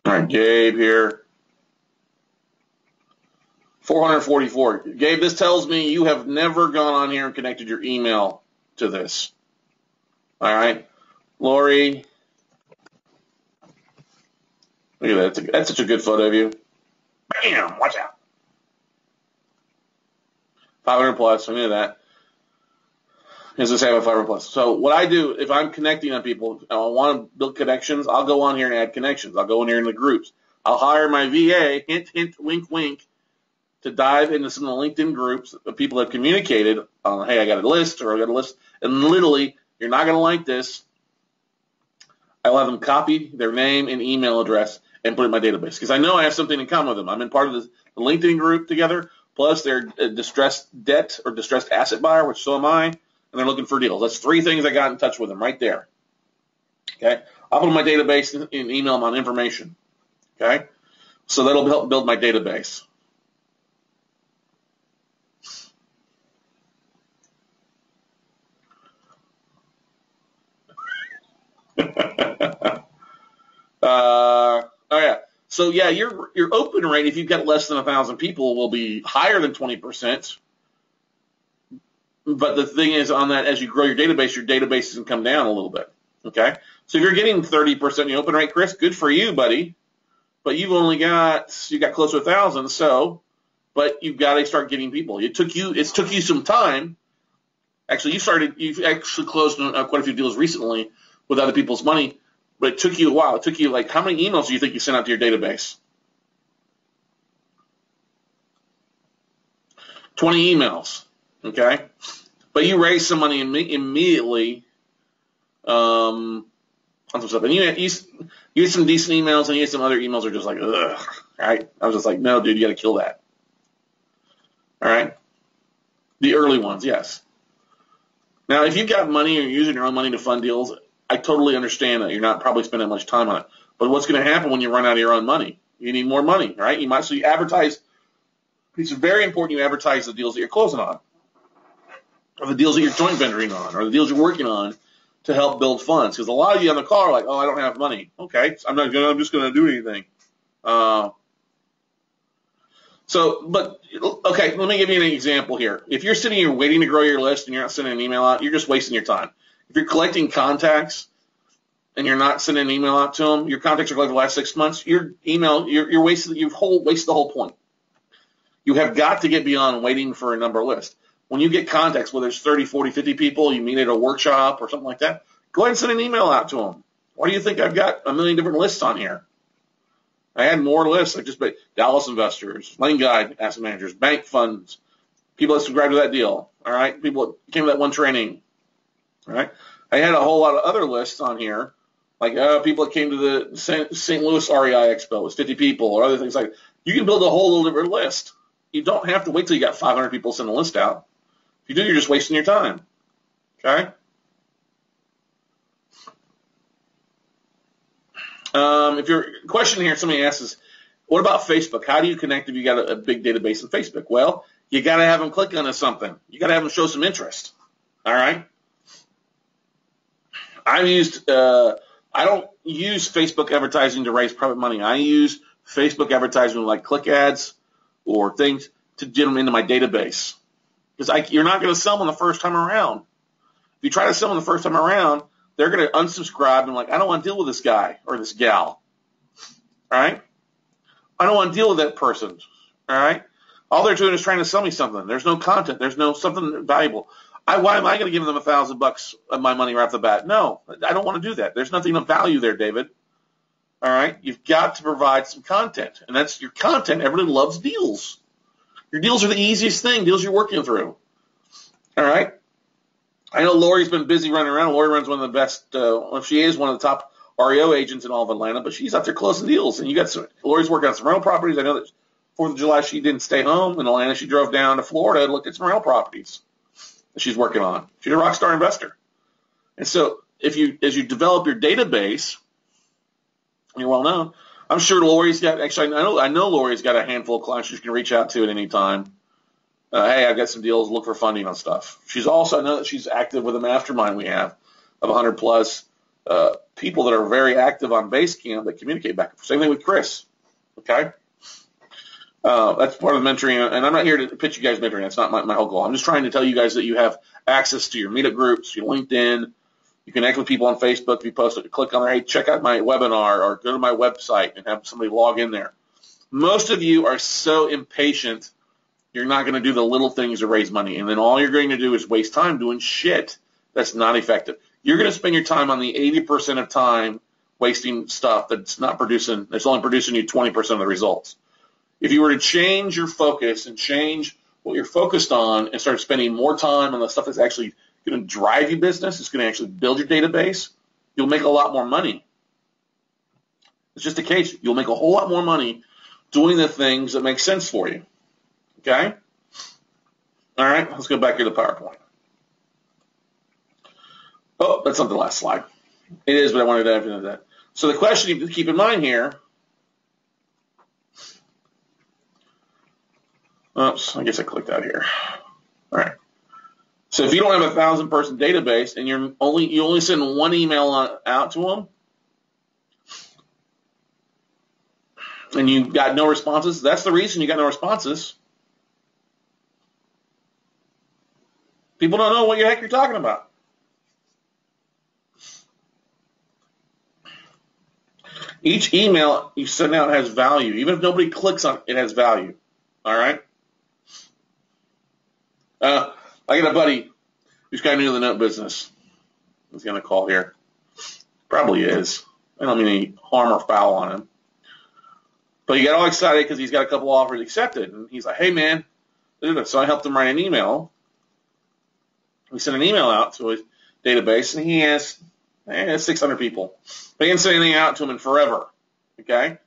All right, Gabe here. 444. Gabe, this tells me you have never gone on here and connected your email to this. All right. Lori. Look at that. That's such a good photo of you. Bam! Watch out. 500 plus. I knew that. Does this have a 500 plus? So what I do, if I'm connecting on people, and I want to build connections, I'll go on here and add connections. I'll go in here in the groups. I'll hire my VA, hint, hint, wink, wink, to dive into some of the LinkedIn groups of people that have communicated on, hey, I got a list, or I got a list. And literally, you're not going to like this. I'll have them copy their name and email address and put it in my database. Because I know I have something in common with them. I'm in part of the LinkedIn group together. Plus, they're a distressed debt or distressed asset buyer, which so am I. And they're looking for deals. That's three things I got in touch with them right there. Okay? I'll put in my database and email them on information. Okay? So that'll help build my database. Oh yeah. So yeah, your open rate, if you've got less than 1,000 people, will be higher than 20%. But the thing is, on that, as you grow your database can come down a little bit. Okay. So if you're getting 30% in the open rate, Chris, good for you, buddy. But you got close to 1,000. So, but you've got to start getting people. It took you some time. Actually, you've actually closed quite a few deals recently with other people's money. But it took you a while. It took you, like, how many emails do you think you sent out to your database? 20 emails, okay? But you raised some money immediately on some stuff. And you had some decent emails, and you had some other emails that are just like, ugh, right? I was just like, no, dude, you got to kill that. All right? The early ones, yes. Now, if you've got money or you're using your own money to fund deals, I totally understand that you're not probably spending much time on it. But what's going to happen when you run out of your own money? You need more money, right? You advertise. It's very important you advertise the deals that you're closing on, or the deals that you're joint venturing on, or the deals you're working on to help build funds. Because a lot of you on the call are like, oh, I don't have money. Okay, I'm just going to do anything. Okay, let me give you an example here. If you're sitting here waiting to grow your list and you're not sending an email out, you're just wasting your time. If you're collecting contacts and you're not sending an email out to them, your contacts are collected the last 6 months, you've wasted the whole point. You have got to get beyond waiting for a number list. When you get contacts, whether it's 30, 40, 50 people, you meet at a workshop or something like that, go ahead and send an email out to them. Why do you think I've got a million different lists on here? I had more lists, like just Dallas investors, Lane Guide asset managers, bank funds, people that subscribed to that deal, all right, people that came to that one training. All right. I had a whole lot of other lists on here, like people that came to the St. Louis REI Expo. It was 50 people or other things like that. You can build a whole little different list. you don't have to wait till you got 500 people send a list out. If you do, you're just wasting your time. Okay? If your question here, somebody asks is, what about Facebook? How do you connect if you got a big database in Facebook? Well, you got to have them click on something. You got to have them show some interest. All right? I don't use Facebook advertising to raise private money. I use Facebook advertising like click ads or things to get them into my database. Because you're not going to sell them the first time around. If you try to sell them the first time around, they're going to unsubscribe and like, I don't want to deal with this guy or this gal. All right? I don't want to deal with that person. All right? All they're doing is trying to sell me something. There's no content. There's no something valuable. Why am I going to give them $1,000 of my money right off the bat? No, I don't want to do that. There's nothing of value there, David. All right? You've got to provide some content. And that's your content. Everybody loves deals. Your deals are the easiest thing, deals you're working through. All right? I know Lori's been busy running around. Lori runs one of the best, she is one of the top REO agents in all of Atlanta, but she's out there closing deals. And Lori's working on some rental properties. I know that 4th of July she didn't stay home in Atlanta. She drove down to Florida and looked at some rental properties that she's working on. She's a rock star investor. And so as you develop your database, you're well known. I'm sure Lori's got, actually I know Lori's got a handful of clients she can reach out to at any time. Hey, I've got some deals, look for funding on stuff. I know that she's active with a mastermind we have of 100 plus people that are very active on Basecamp that communicate back and forth. Same thing with Chris. Okay? That's part of the mentoring, and I'm not here to pitch you guys mentoring. That's not my whole goal. I'm just trying to tell you guys that you have access to your meetup groups, your LinkedIn. You connect with people on Facebook. If you post it, click on there, hey, check out my webinar or go to my website and have somebody log in there. Most of you are so impatient, you're not going to do the little things to raise money, and then all you're going to do is waste time doing shit that's not effective. You're going to spend your time on the 80% of time wasting stuff that's only producing you 20% of the results. If you were to change your focus and change what you're focused on and start spending more time on the stuff that's actually going to drive your business, it's going to actually build your database, you'll make a lot more money. It's just a case. You'll make a whole lot more money doing the things that make sense for you. Okay? All right, let's go back to the PowerPoint. Oh, that's not the last slide. It is, but I wanted to dive into that. So the question you have to keep in mind here, oops, I guess I clicked out here. All right. So if you don't have a 1,000-person database and you only send one email out to them, and you got no responses, that's the reason you got no responses. People don't know what the heck you're talking about. Each email you send out has value. Even if nobody clicks on it, it has value. All right? I got a buddy who's kind of new to the note business. He's going to call here. Probably is. I don't mean any harm or foul on him. But he got all excited because he's got a couple offers accepted. And he's like, hey, man. So I helped him write an email. We sent an email out to his database, and he has 600 people. But he didn't send anything out to him in forever. Okay?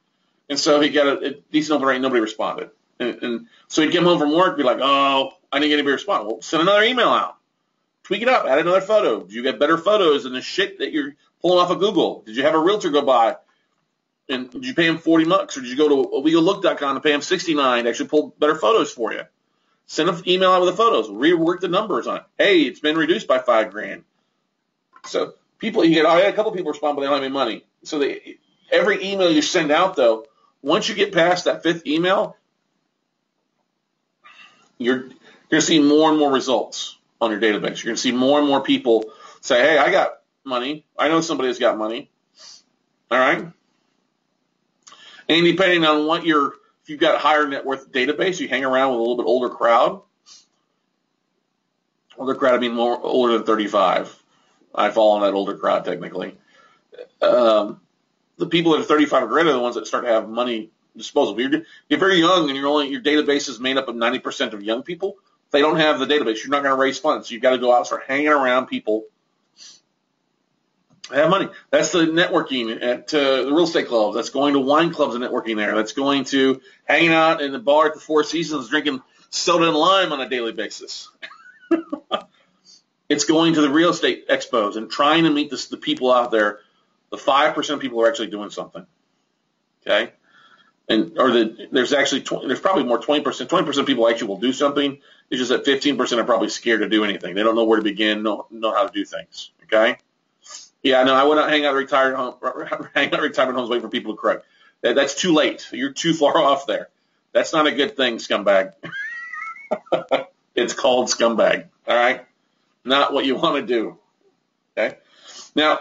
And so he got a decent open rate, nobody responded. And so he'd come home from work and be like, oh, I didn't get anybody to respond. Well, send another email out. Tweak it up. Add another photo. Did you get better photos than the shit that you're pulling off of Google? Did you have a realtor go by? And did you pay him $40, or did you go to WeGoLook.com and pay him $69 to actually pull better photos for you? Send an email out with the photos. Rework the numbers on it. Hey, it's been reduced by $5,000. So I had a couple people respond, but they don't have any money. So every email you send out, though, once you get past that 5th email, you're going to see more and more results on your database. You're going to see more and more people say, hey, I got money. I know somebody that's got money. All right? And depending on if you've got a higher net worth database, you hang around with a little bit older crowd. Older crowd, I mean more older than 35. I fall in that older crowd technically. The people that are 35 or greater are the ones that start to have money disposable. You're very young, and your database is made up of 90% of young people. If they don't have the database, you're not going to raise funds. So you've got to go out and start hanging around people Have money. That's the networking at the real estate clubs. That's going to wine clubs and networking there. That's going to hanging out in the bar at the Four Seasons drinking soda and lime on a daily basis. It's going to the real estate expos and trying to meet the people out there, the 5% of people who are actually doing something. Okay? There's probably more 20%. 20% of people actually will do something. It's just that 15% are probably scared to do anything. They don't know where to begin, know how to do things. Okay? Yeah, no, I would not hang out at retirement homes waiting for people to correct. That's too late. You're too far off there. That's not a good thing, scumbag. It's called scumbag. All right? Not what you want to do. Okay? Now,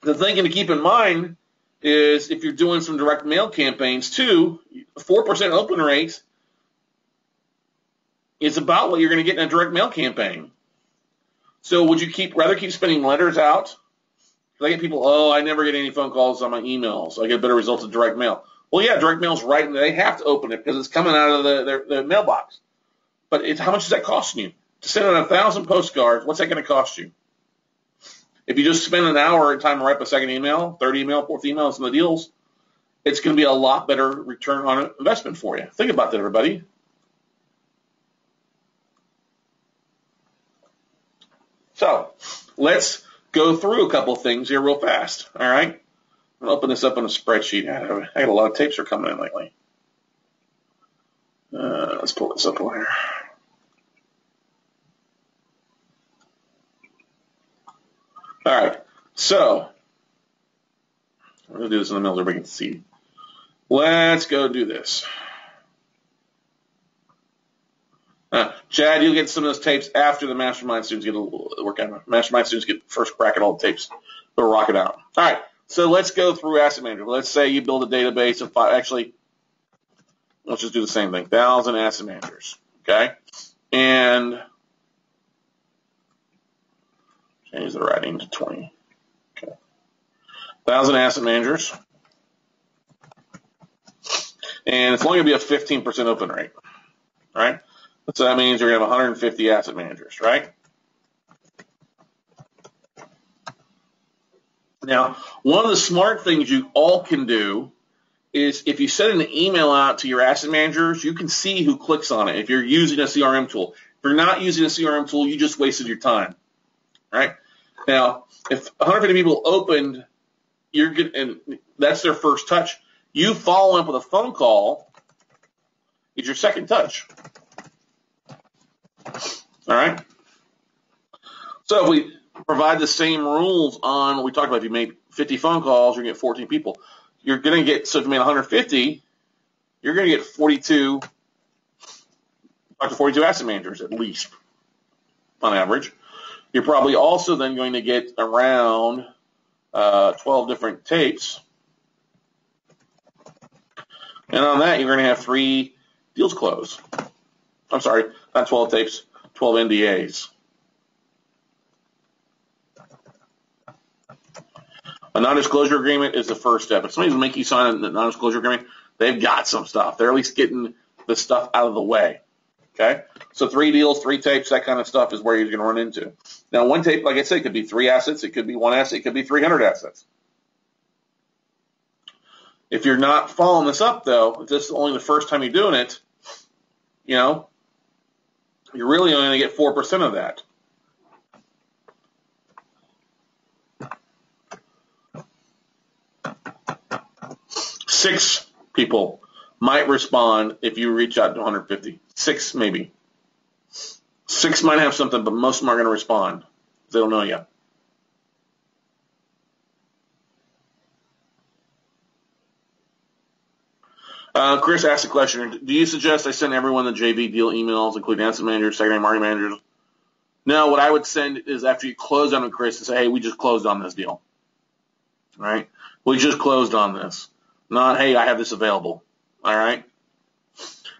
the thing to keep in mind is if you're doing some direct mail campaigns too, 4% open rate is about what you're going to get in a direct mail campaign. So would you rather keep spending letters out? I get people, I never get any phone calls on my emails. I get better results in direct mail. Well, yeah, direct mail's right, and they have to open it because it's coming out of their mailbox. But how much is that costing you? To send out 1,000 postcards, what's that going to cost you? If you just spend an hour in time to write a second email, third email, fourth email, and some of the deals, it's going to be a lot better return on investment for you. Think about that, everybody. So let's go through a couple of things here real fast. All right? I'm going to open this up on a spreadsheet. I got a lot of tapes that are coming in lately. Let's pull this up here. All right, so I'm going to do this in the middle so everybody can see. Let's go do this. Chad, you'll get some of those tapes after the Mastermind students get a work on it. Mastermind students get first crack at all the tapes. They'll rock it out. All right, so let's go through Asset Manager. Let's say you build a database of actually, let's just do the same thing, 1,000 asset managers, okay? And change the writing to 20. Okay. 1,000 asset managers. And it's only going to be a 15% open rate. All right? So that means you're going to have 150 asset managers, right? Now, one of the smart things you all can do is if you send an email out to your asset managers, you can see who clicks on it if you're using a CRM tool. If you're not using a CRM tool, you just wasted your time. Right? Now, if 150 people opened, and that's their first touch. You follow up with a phone call, it's your second touch. All right? So if we provide the same rules on what we talked about, if you made 50 phone calls, you're going to get 14 people. You're going to get, so if you made 150, you're going to get 42, up to 42 asset managers at least, on average. You're probably also then going to get around 12 different tapes. And on that, you're going to have 3 deals closed. I'm sorry, not 12 tapes, 12 NDAs. A non-disclosure agreement is the first step. If somebody's making you sign a non-disclosure agreement, they've got some stuff. They're at least getting the stuff out of the way. Okay? So 3 deals, 3 tapes, that kind of stuff is where you're going to run into. Now, one tape, like I said, could be 3 assets. It could be 1 asset. It could be 300 assets. If you're not following this up, though, if this is only the first time you're doing it, you're really only going to get 4% of that. Six people might respond if you reach out to 150. 6 maybe. 6 might have something, but most of them are going to respond. They don't know yet. Chris asked a question. Do you suggest I send everyone the JV deal emails, including asset managers, secondary market managers? No, what I would send is after you close on it, Chris, and say, hey, we just closed on this deal. All right? We just closed on this. Not, hey, I have this available. All right?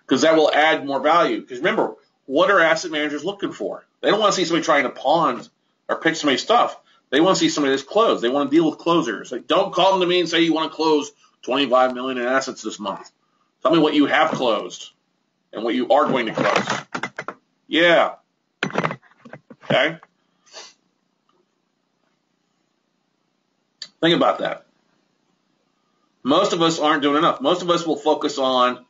Because that will add more value. Because remember, what are asset managers looking for? They don't want to see somebody trying to pawn or pitch somebody's stuff. They want to see somebody that's closed. They want to deal with closers. Like, don't call them to me and say you want to close $25 million in assets this month. Tell me what you have closed and what you are going to close. Yeah. Okay? Think about that. Most of us aren't doing enough. Most of us will focus on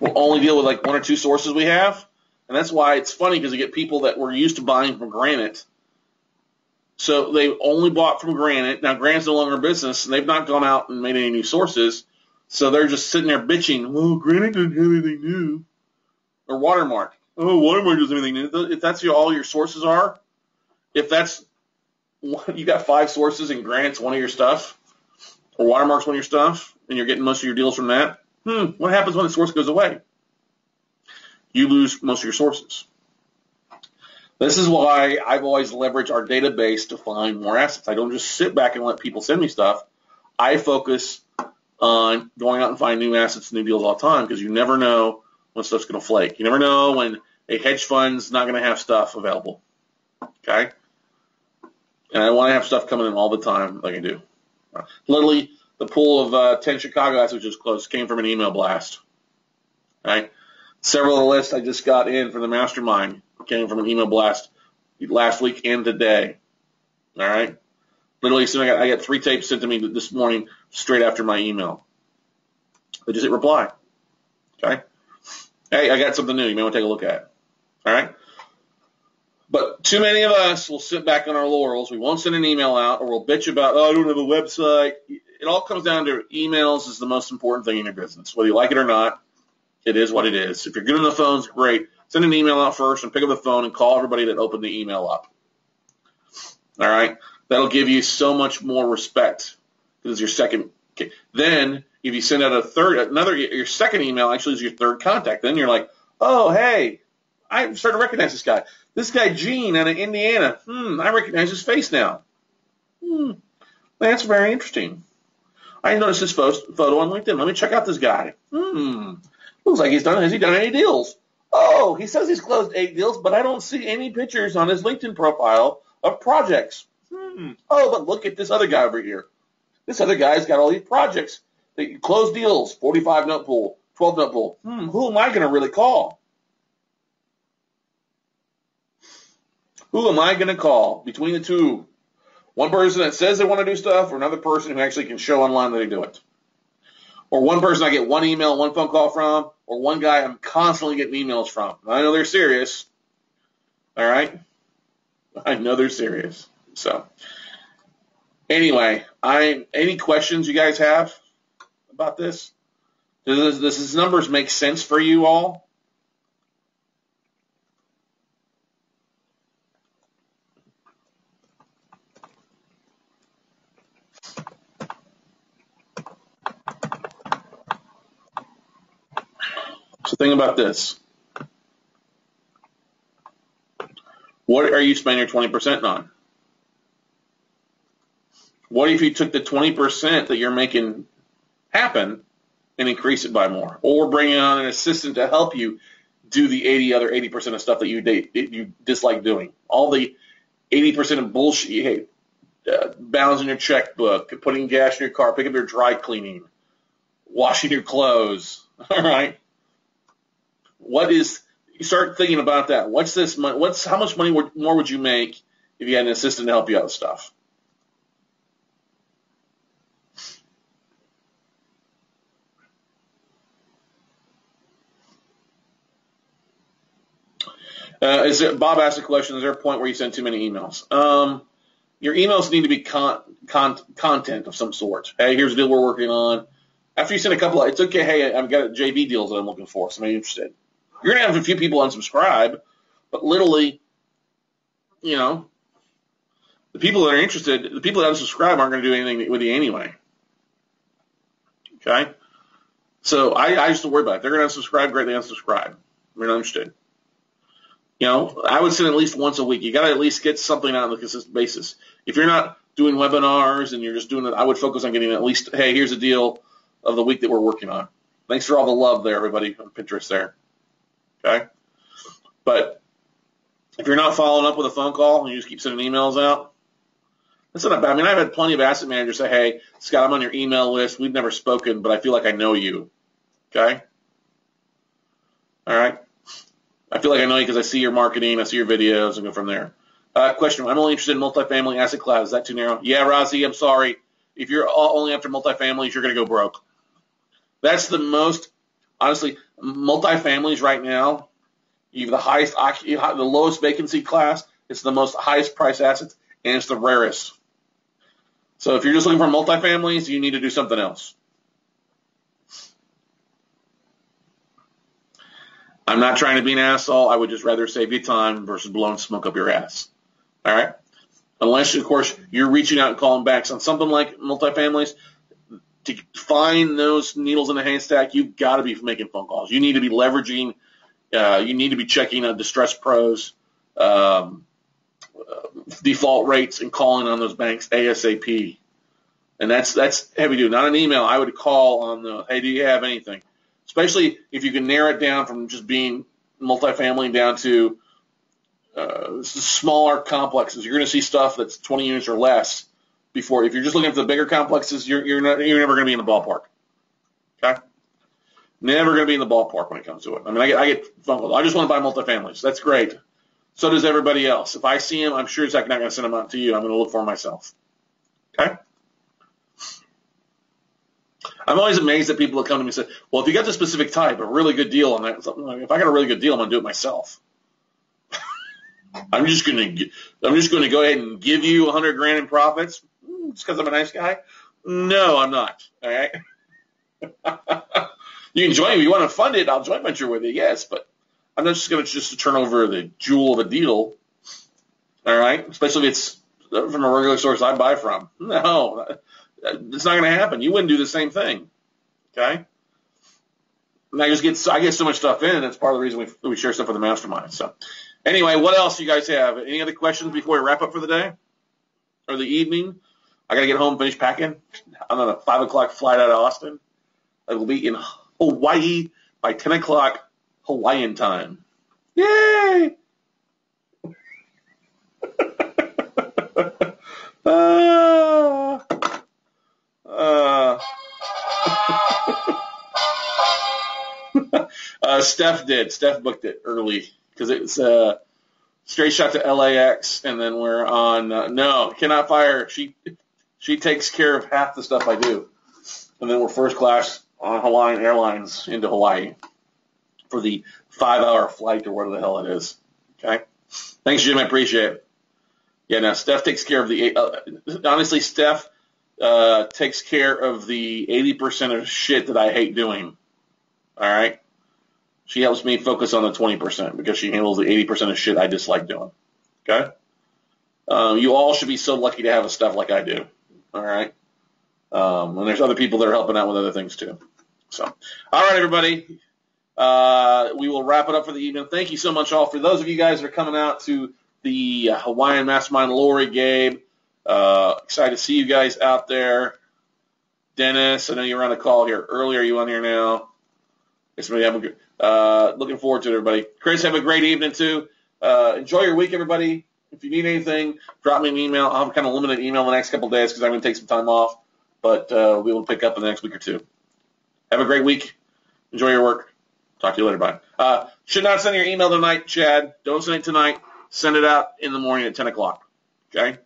we'll only deal with like one or two sources we have. And that's why it's funny because you get people that were used to buying from Granite. So they only bought from Granite. Now, Granite's no longer in business, and they've not gone out and made any new sources. So they're just sitting there bitching, oh, Granite doesn't have anything new. Or Watermark. Oh, Watermark doesn't have anything new. If that's all your sources are, if that's you got 5 sources and Granite's one of your stuff, or Watermark's one of your stuff, and you're getting most of your deals from that, what happens when the source goes away? You lose most of your sources. This is why I've always leveraged our database to find more assets. I don't just sit back and let people send me stuff. I focus on going out and finding new assets, new deals all the time, because you never know when stuff's going to flake. You never know when a hedge fund's not going to have stuff available. Okay? And I want to have stuff coming in all the time like I do. Literally, the pool of 10 Chicago assets, which is close, came from an email blast. Right? Several of the lists I just got in for the mastermind came from an email blast last week and today. All right? Literally, soon I got 3 tapes sent to me this morning straight after my email. They just hit reply. Okay? Hey, I got something new you may want to take a look at. All right? But too many of us will sit back on our laurels. We won't send an email out, or we'll bitch about, oh, I don't have a website. It all comes down to emails is the most important thing in your business. Whether you like it or not, it is what it is. If you're good on the phones, great. Send an email out first and pick up the phone and call everybody that opened the email up. All right? That'll give you so much more respect because it's your second. Okay. Then, if you send out your second email actually is your third contact. Then you're like, oh, hey, I'm starting to recognize this guy. This guy, Gene, out of Indiana. I recognize his face now. That's very interesting. I noticed his photo on LinkedIn. Let me check out this guy. Looks like has he done any deals? Oh, he says he's closed 8 deals, but I don't see any pictures on his LinkedIn profile of projects. Oh, but look at this other guy over here. This other guy's got all these projects. They closed deals, 45 note pool, 12 note pool. Who am I going to really call? Who am I going to call between the two? One person that says they want to do stuff, or another person who actually can show online that they do it? Or one person I get one email, one phone call from, or one guy I'm constantly getting emails from. I know they're serious. All right? I know they're serious. So, anyway, any questions you guys have about this? Does this numbers make sense for you all? So think about this. What are you spending your 20% on? What if you took the 20% that you're making happen and increase it by more? Or bring on an assistant to help you do the other 80% of stuff that you dislike doing. All the 80% of bullshit you hate. Balancing your checkbook, putting gas in your car, picking up your dry cleaning, washing your clothes. All right? You start thinking about that. What's this? How much money more would you make if you had an assistant to help you out with stuff? Bob asked a question. Is there a point where you send too many emails? Your emails need to be content of some sort. Hey, here's a deal we're working on. After you send a couple, it's okay. Hey, I've got JV deals that I'm looking for. Somebody interested. You're going to have a few people unsubscribe, but literally, the people that are interested, the people that unsubscribe aren't going to do anything with you anyway. Okay? So I used to worry about it. If they're going to unsubscribe, great, they unsubscribe. We're not interested. I would send at least once a week. You got to at least get something out on a consistent basis. If you're not doing webinars and you're just doing it, I would focus on getting at least, hey, here's a deal of the week that we're working on. Thanks for all the love there, everybody, on Pinterest there. Okay? But if you're not following up with a phone call and you just keep sending emails out, that's not bad. I mean, I've had plenty of asset managers say, hey, Scott, I'm on your email list. We've never spoken, but I feel like I know you. Okay? All right? I feel like I know you because I see your marketing, I see your videos, and go from there. Question, I'm only interested in multifamily asset class. Is that too narrow? Yeah, Rozzy, I'm sorry. If you're only after multifamilies, you're going to go broke. That's the most, honestly, multifamilies right now, you have the lowest vacancy class, it's the most highest price assets, and it's the rarest. So if you're just looking for multifamilies, you need to do something else. I'm not trying to be an asshole. I would just rather save you time versus blowing smoke up your ass. All right? Unless, of course, you're reaching out and calling back on something like multifamilies. To find those needles in the haystack, you've got to be making phone calls. You need to be leveraging. You need to be checking distress pros, default rates, and calling on those banks ASAP. And that's heavy duty. Not an email. I would call on the, hey, do you have anything? Especially if you can narrow it down from just being multifamily down to smaller complexes. You're going to see stuff that's 20 units or less before. If you're just looking for the bigger complexes, you're never going to be in the ballpark. Okay? Never going to be in the ballpark when it comes to it. I mean, I get phone calls. I just want to buy multifamilies. That's great. So does everybody else. If I see them, I'm sure I'm not going to send them out to you. I'm going to look for them myself. Okay? I'm always amazed at people that come to me and say, well, if you got the specific type, a really good deal on that, if I got a really good deal, I'm going to do it myself. I'm just going to go ahead and give you $100,000 in profits just because I'm a nice guy. No, I'm not. All right. You can join me. If you want to fund it, I'll joint venture with you. Yes, but I'm not just going to turn over the jewel of a deal. All right. Especially if it's from a regular source I buy from. No, it's not going to happen. You wouldn't do the same thing. Okay. And I get so much stuff in. That's part of the reason we share stuff with the mastermind. So. Anyway, what else you guys have? Any other questions before we wrap up for the day or the evening? I got to get home, finish packing. I'm on a 5 o'clock flight out of Austin. I will be in Hawaii by 10 o'clock Hawaiian time. Yay! Steph did. Steph booked it early because it's straight shot to LAX, and then we're on. No, cannot fire. She takes care of half the stuff I do, and then we're first class on Hawaiian Airlines into Hawaii for the 5-hour flight or whatever the hell it is. Okay, thanks, Jim. I appreciate it. Yeah, now Steph takes care of the. Honestly, Steph takes care of the 80% of shit that I hate doing. All right. She helps me focus on the 20% because she handles the 80% of shit I dislike doing. Okay? You all should be so lucky to have a stuff like I do. All right? And there's other people that are helping out with other things too. So, all right, everybody. We will wrap it up for the evening. Thank you so much, all. For those of you guys that are coming out to the Hawaiian Mastermind, Lori, Gabe, excited to see you guys out there. Dennis, I know you were on a call here earlier. Are you on here now? Looking forward to it, everybody. Chris, have a great evening, too. Enjoy your week, everybody. If you need anything, drop me an email. I'll have kind of limited email the next couple of days because I'm going to take some time off. But we will pick up in the next week or two. Have a great week. Enjoy your work. Talk to you later. Bye. Should not send your email tonight, Chad. Don't send it tonight. Send it out in the morning at 10 o'clock. Okay?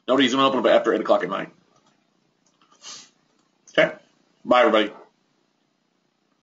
Nobody's going to open up after 8 o'clock at night. Okay? Bye, everybody.